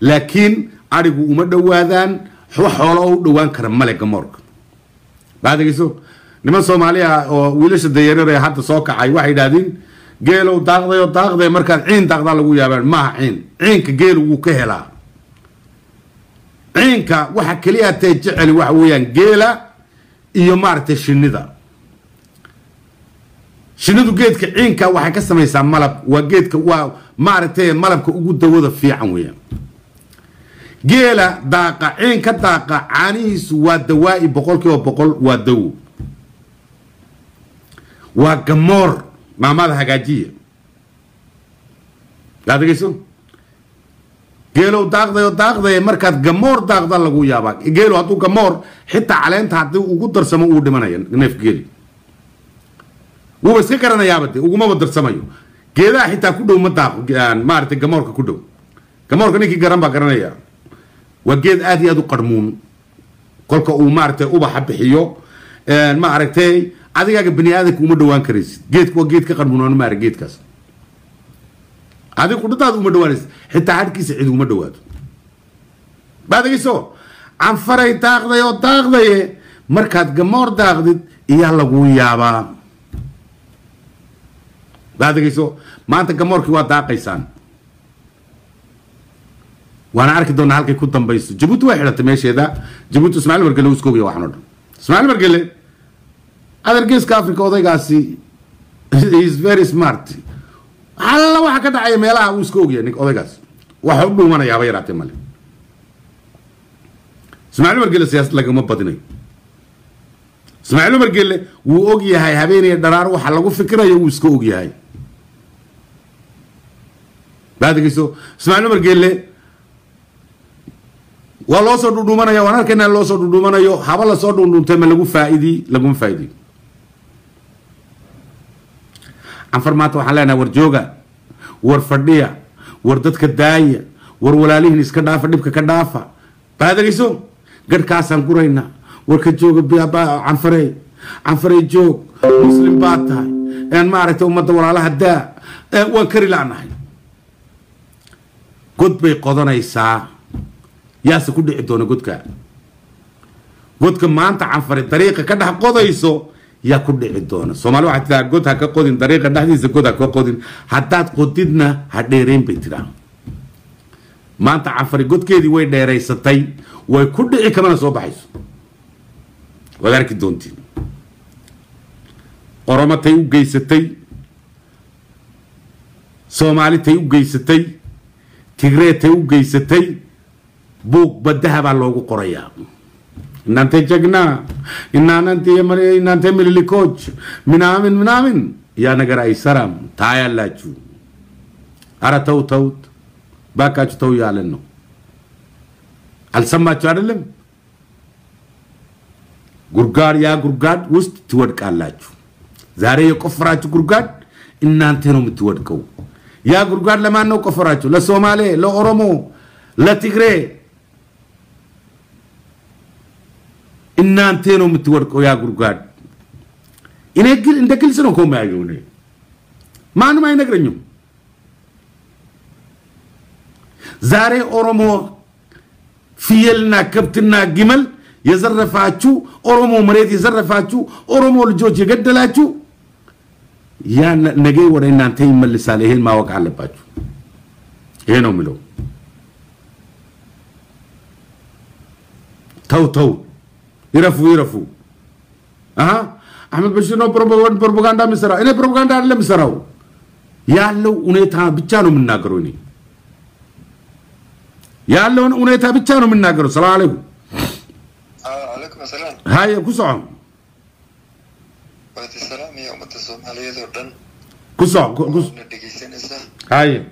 laakiin arigu uma dhawaadaan xoolo u dhawaan kara male gamoorka baadagayso niman Soomaaliya oo wiilasha dayareer ee hadda soo kacay waxay yiraahdeen geelow daaqday markaad ciin daaqdaa lagu yaabaan ma ciinka geelu wuu ka helaa ciinka waxa kaliya tay jecel waxa weeyaan geela iyo maaragtay shinidu geedka ciinka waxay ka samaysaa malab waa geedka waa maaragtay malabka ugu dawada fiican weeyaan geela daaqa ciinka daaqa caanihiisu waa dawaa'i 100% waa dawo waa gamoor maamada hagaajiya daadagayso geelow daaqday markaad gamoor daaqda lagu yaabaa geelo hadduu gamoor xitaa caleenta haddii ugu darsamo uu dhimanaya neef geeli wuu iska garanayaaba de uguma wadarsamayo geedaha xitaa ku dhow ma daaqo maaragtay gamoorka ku dhow gamoorka ninkii garan baa garanaya waa geed aad iyo aad u qarmuun kolka uu maaragtay ubaxa bixiyo maaragtay adigaaga bani aadamka uma dhawaan karaysid geedku waa geed ka qarmuunoon maarag geedkaas adiga qudhadaada uma dhawaanaysid xitaa hadhkiisa cid uma dhawaado baadagayso canfaray daaqdaye markaad gamoor daaqdid iyaa lagu yaabaa baadagayso maanta gamoorkii waa daaqaysaan waana arki doonaa halkay ku dambayso Djibouti way xidhatay meesheeda Djibouti Ismaaciil Margele uu iskoobiyo waxaan oo dhan Ismaaciil Margele adargeeska Afrika odaygaasi is very smart alla waxa ka dhacay meelaha uu iskoobiyo nin odaygaas waxa u dhuumanayaa bay yaraatay male Ismaaciil Margele siyaasad lagama badinay Ismaaciil Margele wuu og yahay habeenay dharaar waxa lagu fikirayo uu iska og yahay baadagayso Ismaaciil Margele waa loo soo dhudhuumanaya waan arkayna loo soo dhudhuumanayo haba la soo dhundhuntay ma laguma faa'iidi anfarmaanta waxaan leenahay war jooga war fadhiya war dadka daaya war walaalihiin iska dhaafa dhibka ka dhaafa baadagayso garhkaasaan gurayna war ka jooga canfarey joog muslim baa tahay maaragtay ummadda walaalaha daa waan kari la'nahay god bay qodanaysaa yaase ku dhici doona godka maanta canfare dariiqa ka dhex qodayso yaa ku dhici doona Soomaali waxa tiraa god ha ka qodin dariiqa dhexdiisa god ha ka qodin haddaad qodidna ha dheereen bay tiraa maanta canfare godkeedii way dheeraysatay way ku dhici kamana soo baxayso waad arki doontiin oromatay u geysatay Soomaalitay u geysatay Tigreetay u geysatay buug badaha baa loogu qorayaa inante jagna inante mililikooj minaamin yaa nagar ay saram taaya laaju ara tawt baakaaj taw yaaleno alsama chaadalem gurgaar yaa gurgaad wust tuwad qaalaaju زاري قفراتو قرقاد إن أنتنو متودكو يا قرقاد لما أنو قفراتو لا سومالي لا أورومو لا تيغري إن أنتنو متودكو يا قرقاد إن كل سنة كوم يعيوني ما أنا ما ينقرنيو زاري أورومو فيلنا كبتنا جمل يزرفاتشو أورومو مريت يزرفاتشو أورومو الجوج يقدلاتشو يا نجي ورينا أنتي مل سالهين ما وقع لباتشو هنا ملو تو يرفو أحمد بشير نو بروباغندا مسرا إنه بروباغندا اللي مسراو يا لو ونيتها بتشانو من ناقروني يا لو ونيتها بتشانو من ناقرو السلام عليكم عليكم السلام هاي كوسعم وعليكم السلام يا أمة الصومالية دردن كوسع هاي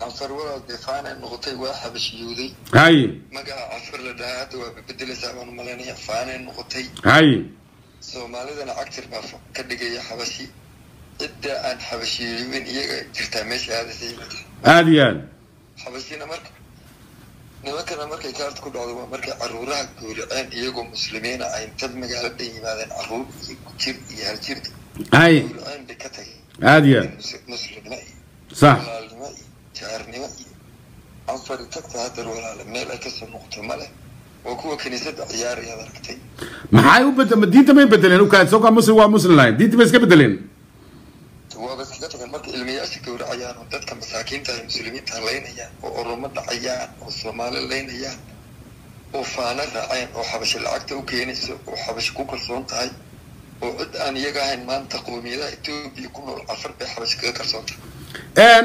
عنفر ولا دفاعنا النقطة واحد بشيودي هاي مجا عنفر لدهات وبدل سامون ملانية فانا النقطة هاي الصومالي أنا أكثر ما كدقي حبشي إدى أن حبشي وين يرتمش هذا الشيء هاديان حبشينا مرك نمكن مرك كارت كل عضو مرك عرورها كوريان يجوا مسلمين عين تدمج على الدين ماذا عرور كتير يهرجر هاي كوريان بكتة هاديان مسلم مائي صح مائي شعر مائي عنفر تكت هذا ولا ميل أكسر نقطة ماله وكوا كنيسة عيار يا ذركتي ما حيو بدل دين تمين بدلين وكان سوق مسلم ومسلم لاين دين تمين بدلين هو بس كده كان مرك المياس كور عيار وده كان مساكين تاع المسلمين تاع لين هي وأرمد عيار والصومال لين هي وفانا عين وحبش العقد وكينس وحبش كوكل صون تاعي وعد أن يجاهن ما تقومي لا يكون العفر بحبش كوكل صون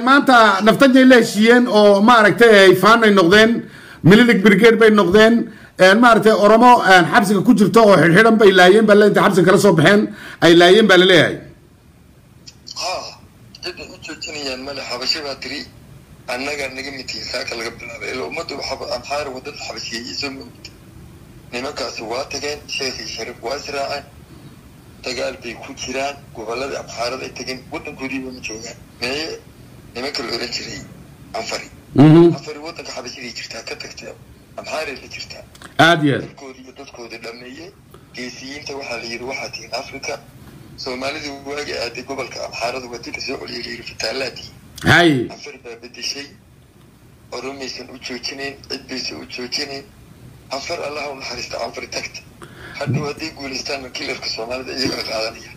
ما أنت نفترض إلى شيئين أو ما ركتي فانا النقدين ملك برجير بين النقدين ما ركتي أورمو حبسك كوجر تو حرام بيلاين بل أنت حبسك كلا صبحين أي لاين بل ليه جدا وجهتني الملح حبشي باتري أنا قاعد نجمتي ساكل قبل الأمة وحب أمحار ودل حبشي يسمى نمك سوات كان شيخ شرف واسرع تقال بكوتشران وبلد أمحار ذي تجن ودن كودي بمجوعان ما نمك الأورنجري أنفري أنفري ودن حبشي ذي جرتا كتكتاب أمحار اللي جرتا أديان الكودي كودي لمية جيسين توحى روحاتي أفريقيا سومالي واجي أدي قبل كأمحارض ودي تسوق لي في التالاتي هاي أفر بدي شيء أرومي سن وتشوتشنين عدي وتشوتشنين أفر الله ونحرست أفر تكت حد ودي يقول استان كيلر كسومالي ده يجي قاضية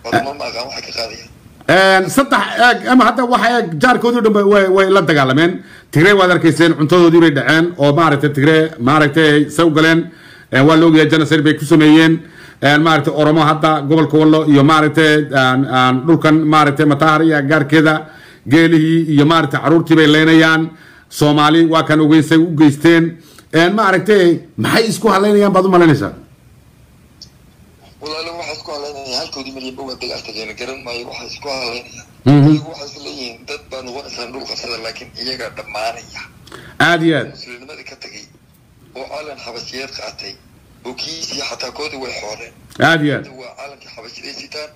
والله ما قام حكي قاضية سطح أما حتى واحد جار كودو ولا تقالمين تغري وادر كيسين عنتو دوري دعان أو معرفة تغري معرفة سوقلين واللوج يجنا سيربي كسوميين maaragtay oromo hadda gobolka wallo iyo maaragtay dhulkan maaragtay mataar iyo gaarkeeda geelihii iyo maaragtay caruurtii bay leynayaan Soomaali waa kan ogeysay u geysteen maaragtay maxay isku haleynayaan baad u malaynaysaa walaalo waxa isku haleynayaan halkoodii milyan baa dagaaltageen garan maayo waxa isku haleynayaan waxa isleeyihiin dad baan wanaagsan dhul qabsada laakiin iyaga dhamaanaya aad iyo aad muslimnimada ka tagay oo caalan xabashiyeed qaatay وكيسي حتى كودي ويحورين عادي هو عالم كحبش ليسيتان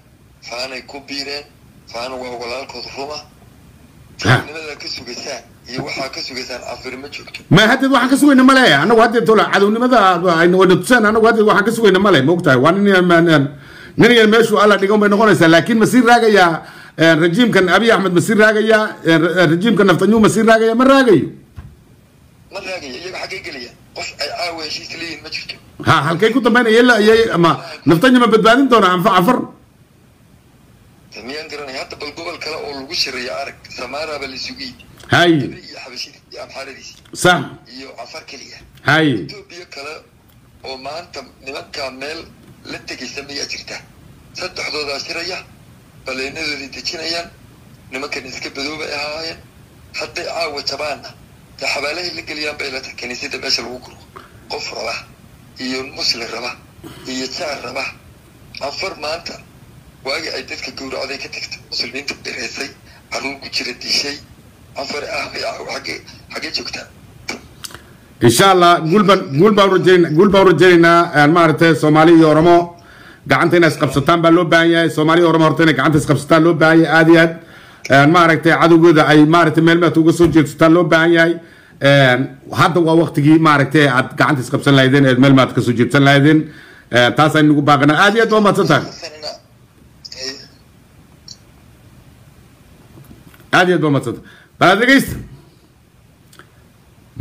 فانا يكوبيرين فانا ولا الكوضفومة لماذا كسو جسان يوحى كسو جسان عفر ما شكتو ما هدد waxaan ka sugeynaa malay anagu hadda tola cadownimada aynu wada tusaan anagu hadda waxaan ka sugeynaa malay moogtahay waa nin meeshu alla dhigo bay noqonaysaa laakiin masiir raagaya rejiimkan Abiy Ahmed masiir raagaya rejiimkan Naftanyu masiir raagaya ma raagayo iyaga xagee gelaya qof ay aawa heshiis leeyihiin ma jirto ها halkay ku dambeynayeen ama Naftanyu ma badbaadin doona afar ميان قرني حتى بالقبل كلا أول وشر يا أرك سمارة بالسوقي هاي يا حبشي يا محاربي صح يو عفر كليه هاي توبيا كلا وما أنت نمك كامل لتك يسمي أجرته صد حدود عشرية بلين الذي تجينيان نمك نسكب ذوبة هاي حتى عاوة تبانا تحباله اللي قليان بيلته كنيسة باشا الوكر قفر له يو المسلم ربا يتسعر ربا عفر ما أنت واجي أيدك كورة على كتكت مسلمين تبرهسي عروق كشرة شيء عفر حاجة جوكتا إن شاء الله قول بورجينا المعركة الصومالية ورمو gacanta inay isqabsataan baa loo baahan yahay Soomaaliya oroma horta inay gacanta isqabsataan loo baahan yahay aad iyo aad maaragtay cadowgooda ay maaragtay meel meed uga soo jeedsataan loo baahan yahay hadda waa waqtigii maaragtay aad gacanta isqabsan lahaydeen ee meel meed ka soo jeedsan lahaydeen taas ay nagu baaqana aad iyo aad waa mahadsantahay aad iyo aad waa mahadsantahay baa dhegeysta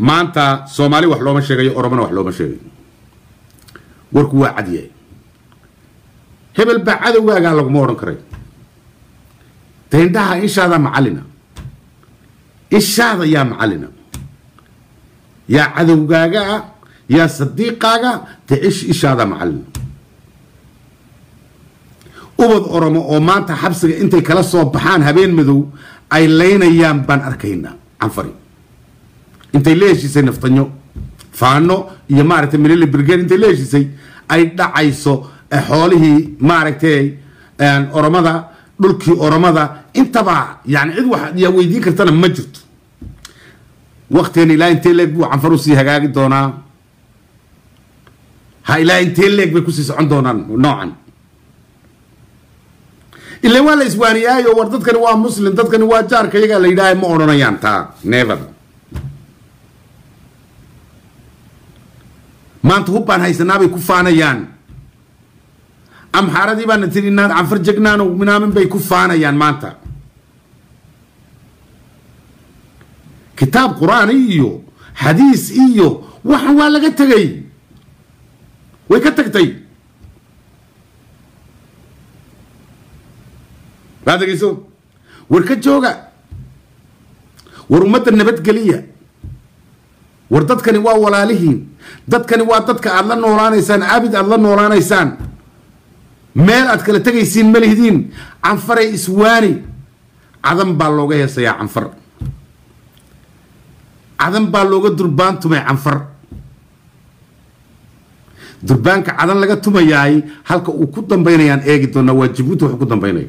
maanta Soomaali wax looma sheegayo oromana wax looma sheegayo warku waa cadiyay hebel baa cadowgaaga laguma oran karay teendhaha ishaada macallina ishaada yaa macallina yaa cadowgaaga yaa sadiiqaaga taish ishaada macallina ubad oromo oo maanta xabsiga intay kala soo baxaan habeen madow ay leynayaan baan arkaynaa canfari intay leeshisay naftanyo faano iyo maaragtay milili brigade intay leeshisay ay dhacayso xoolihii maaragtay oromada dhulkii oromada intaba yani cid wax yaa weydiin kartana ma jirto waqtigan ilaa intee leeg buu canfar usii hagaagi doonaa ha ilaa intee leeg bay kusii socon doonaan noocan ilaa waa la iswaaniyaayo war dadkani waa muslim dadkani waa jaarka iyagaa la yidhaahay ma odhanayaan taa never maanta hubbaan haysanaa bay ku faanayaan amxaaradii baana tiri inaad canfar jegnaano minaamin bay ku faanayaan maanta kitaab qur'aan iyo xadiis iyo waxan waa laga tegay way ka tagtay baadagayso war ka jooga war ummadda nabadgeliya war dadkani waa walaalihiin dadkani waa dadka aad la noolaanaysaan abid aad la noolaanaysaan meel aad kala tegaysiin ma lihidiin canfaray iswaani cadan baa looga heesayaa canfar cadan baa looga durbaan tumay canfar durbaanka cadan laga tumayaay halka uu ku dambaynayaan eegi doonaa waa Djibouti wuxuu ku dambaynayo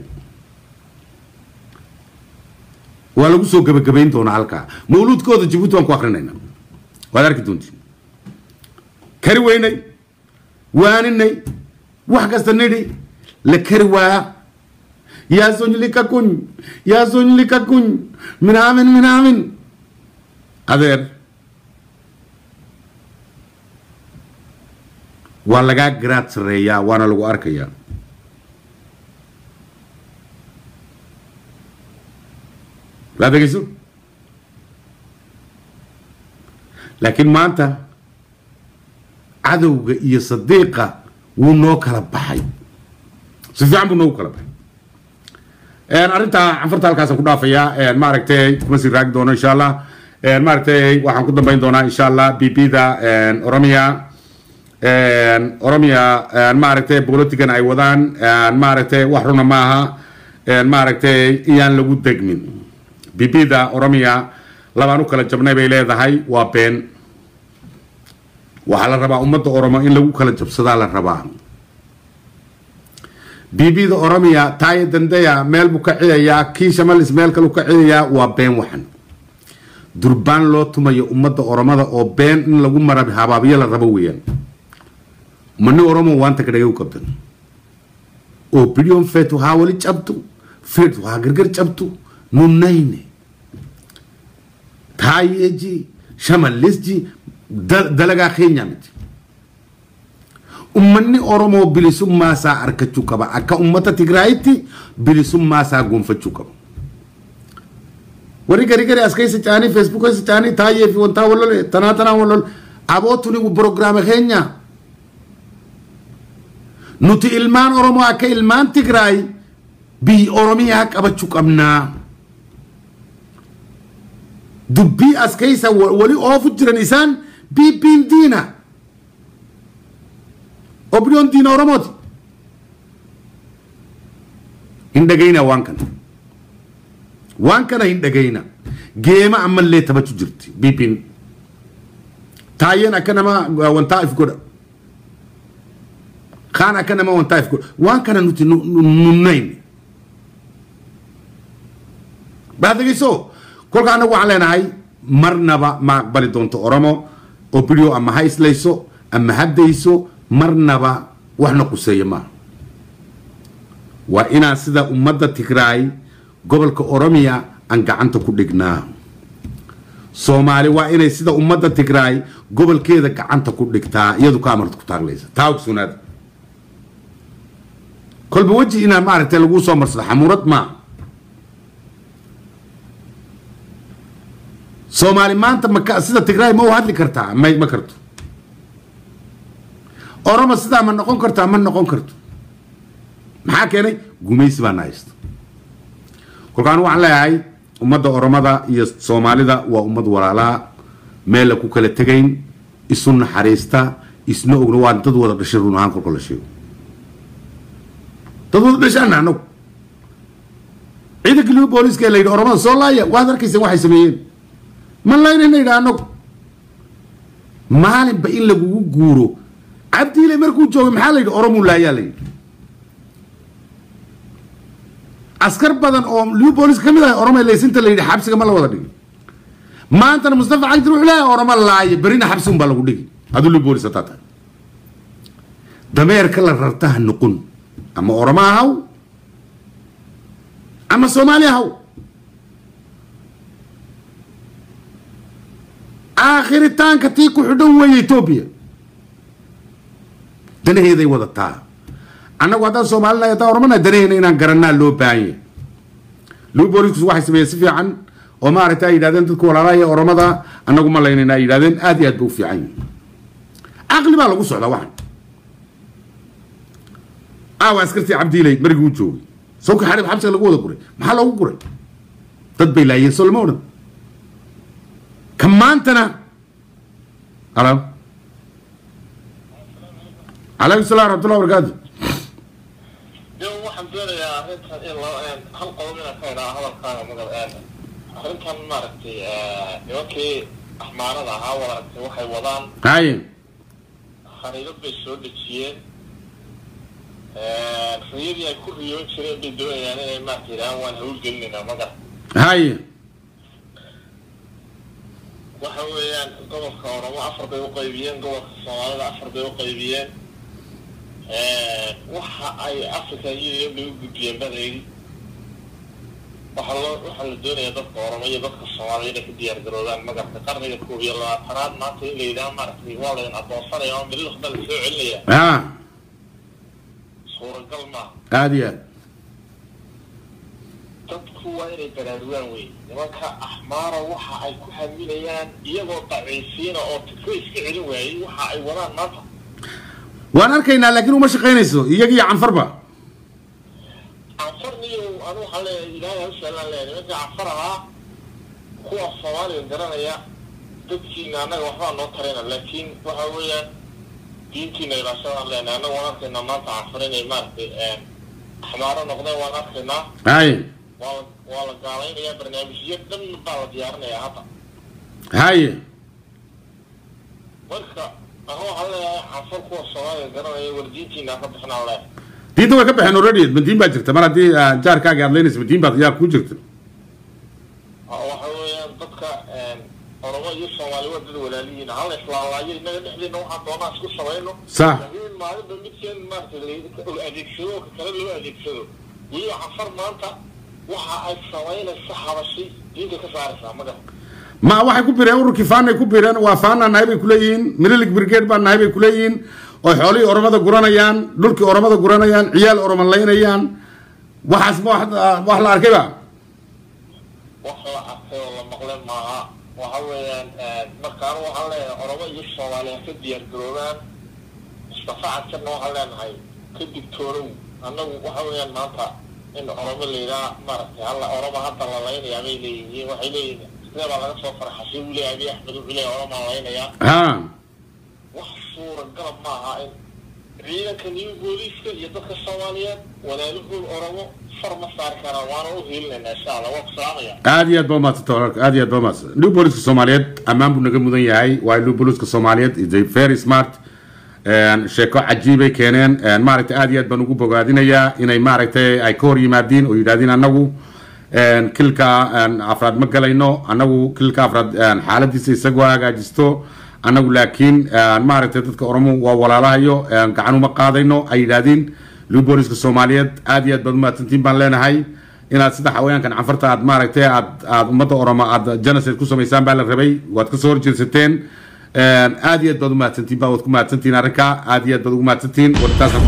waa lagu soo gabagabayn doonaa halka mawluudkooda Djibouti waan ku akhrinayna waad arki doontiin kari weynay waaninay wax kasta nidhi la kari waa yaa sonylika kun minaamin adeer waa lagaa garaad sareeyaa waana lagu arkayaa la dhegeyso laakiin maanta cadowga iyo sadiiqa wuu noo kala baxay si fiican buu noogu kala baxay arrintaa canfarta halkaasaan ku dhaafayaa maaragtay kuma sii raagi doono insha allah maaragtay waxaan ku dambayn doonaa insha allah bbda oromia maaragtay politigan ay wadaan maaragtay wax runa maaha maaragtay iyaan lagu degmin bbda oromia labaan u kala jabnay bay leedahay waa been waxaa la rabaa ummadda oromo in lagu kala jabsadaa la rabaa bbda oromia taaya dandeya meel buu ka ciyayaa kii shamalis meel kale ka ciyayaa waa been waxan durbaan loo tumayo ummadda oromada oo been in lagu marab habaabiyo la rabo weeyaan mani oromo waanta ka dhagay u qabtan oo billion fetu haa wali cabtu fetu haa gargar cabtu nunayne taayeji shamalisji dalagaa Kenya miti ummanni oromo bilisummaa arkachuu qaba akka ummata Tigraayitti bilisummaa gonfachuu qaba wari gari askaysa caani Facebook aysa caani taayee fi wanta walole tanaa walol abootuni programme Kenya nuti ilmaan oromo akka ilmaan Tigraay bi oromiyaa qabachuu qabnaa dubbii askaysa wali oofu jiran isaan biibbiin diina obliyoon diina oromooti hin dhagayna waan kana hin dhagayna geema ammallee taphachuu jirti biibbiin taayeen akka nama wantaa if godha kaan akka nama wantaa if godha waan kana nuti nunnayn baadagayso kolka anagu waxaan leenahay marnaba ma aqbali doonto oromo oo bilyo ama ha islayso ama haddayso marnaba waxna quseeya maaha وإنا سيدا أمدا تكراي قبل كأورميا أن قعنت كدقنا سومالي وإنا سيدا أمدا تكراي قبل كذا قعنت كدقتا يدو كامرت كتاق ليس تاوك سوناد كل بوجه إنا مارت لغو سومر صدحة مرد ما سومالي ما أنت سيدا تكراي ما هو هاد لي كرتا ما كرتو أورما سيدا من نقون كرتا من نقون كرتو maxaa keenay gumaysi baa haysto kolkaan waxaan leeyahay ummadda oromada iyo soomaalida waa ummad walaalaha meel ku kala tagayn isu naxariista isna ogna waa dad wada dhashay run ahaan kolka la sheego dad wada dhashaan anagu ciidanka liu booliska la yidhi oromada soo laaya waad arkaysan waxay sameeyeen ma laynayna yidhi anagu maalinba in lagugu guuro cabdiile markuu joogay maxaa la yidhi oromuu laayaa la yidhi askar badan oo liu boolis ka mid ah oromay leysinta la yidhi xabsiga ma la wada dhigi maantana mustafa cagdir wuxuu leeyahay oroma laaya berina xabsi unbaa lagu dhigi aduu liu boolis hataa tahay dameerka la rartaha noqon ama oroma ahaw ama soomaali ahaw aakhiritaanka tii ku xidhan weeye etoobiya danaheeday wadataa annagu haddaan soomaalina haddaan oromana danaheyna inaan garanaa loo baahan yahay liu boolisku waxay sameeyeen si fiican oo maaragtay ay yidhahdeen dadka walaalaha oromada annagu ma laynayna ay yidhahdeen aad iyo aad ba u fiican yihin caqli baa lagu socdaa waxan waa askartii cabdiilay marigii u joogay sawka xarib xabsiga lagu wada guray maxaa loogu guray dad bay laayeen soo lama odhan ka maantana alo calaykum salaam raxmatullah barakaatu يا أرنتان إلا هل قومنا كنا هذا كان مقر أرنتان مارتي يوكي أحمانا ذا هاولا وحي وضان هاي خريطة بيسود الشيء خريطة يكون يوم شريط بالدول يعني مارتي لا وان هول جننا مقر هاي وحويان قوم خورما أفر بيوقيبيين قوم الصومال أفر بيوقيبيين waxa ay Afrika iyo u gudbiyeen badaydi waxa la doonayaa dadka Oromo iyo dadka Soomaaliyeed ka diyaar garoobaan magaalada qarniga 12 maanta in la yiraahdo markii waa la adoonsanayo oo meel xubal soo celinaya suuragal ma caadiya dadku waa inay baraarujaan way nimanka ahmaara waxa ay ku hamilayaan iyagoo daciifina oo tikray iska celin waayay waxa ay wadaan maanta waan arkaynaa laakiin uma shaqaynayso iyaga iyo canfarba canfarniyo anu xale ilaahay u sheelan leeyahay marka canfaraha kuwa Soomaaliya garanaya dadkiina anaga waxba noo tarayna laakiin waxa weeyaan diintiina ilaashadan leeyahay anaga waan arkaynaa maanta canfarinay maartay xamaaro noqday waan arkaynaa hay waa la gaalaynaya barnaamijyo dhan baa la diyaarinayaa hadda hay marka أهو هلا عفوا كوا الصوالح قرنا يوردينتي ناخذ إحنا ولا دين تو كبح نوريد مدين باجرت مرة دي جار كاجي عاملين مدين بعد ياك كوجرت هو ضدك أروى يسوى الورد الولاليين على إسلام الله يجي نحن نوع طونا سكو صوالح صح ما عرف بمثل ما تدري الأديك شو كلام له أديك شو ويا عفر ما أنت وح الصوالح الصحة بشي دين كفارسة ما ما waxay ku bireen ururkii faanay ku bireen waa faana naybay ku leeyihiin mililig brigade baa naybay ku leeyihiin oo xoolii oromada guranayaan dhulkii oromada guranayaan ciyaal oroman laynayaan waxaas wax la arkay ba wax la arkay oo la maqlay maaha waxa weeyaan markaan waxa leeyahay oromo iyo Soomaaliya ka diyaar garoobaan istafaacad kan waxa leenahay ka digtoonow annagu waxa weeyaan maanta in oromo leeyahay markay hal oromo hadda la laynaya ay leeyihiin waxay leeyihiin لا لا صوف فرح شيولي أبي أحمد وبلي أورما علينا يا وحصور القلب معها عيدا كان يقوليش يدك الصوماليات ولا يقول أورما فرما صار كروان وهيلنا إن شاء الله وقت صامية عادي بوماس تورك عادي بوماس لو بوليس الصوماليات أمام بنجم مدنيا هاي وايلو بوليس الصوماليات إذا فيري سمارت شيكو عجيبة كانن مارت عادي بنوجو بقعدنا يا إني مارت أي كوري مادين ويدادين النجو كلك أفراد مقالينو أنا كلك أفراد حالة دي سجوا جاجستو أنا لكن ما رتيتك أرمو وولا لا يو كانوا مقاضينو أي لادين لوبوريسك الصوماليات عادي بدما تنتين بان لنا هاي إن أصدق حويان كان عفرت عاد ماركتي عاد مطة أورما عاد جنسة كوسو ميسان بالربي واتكسور جلستين عادي بدما تنتين باوتكم ما تنتين أركا عادي بدما تنتين ورتاسم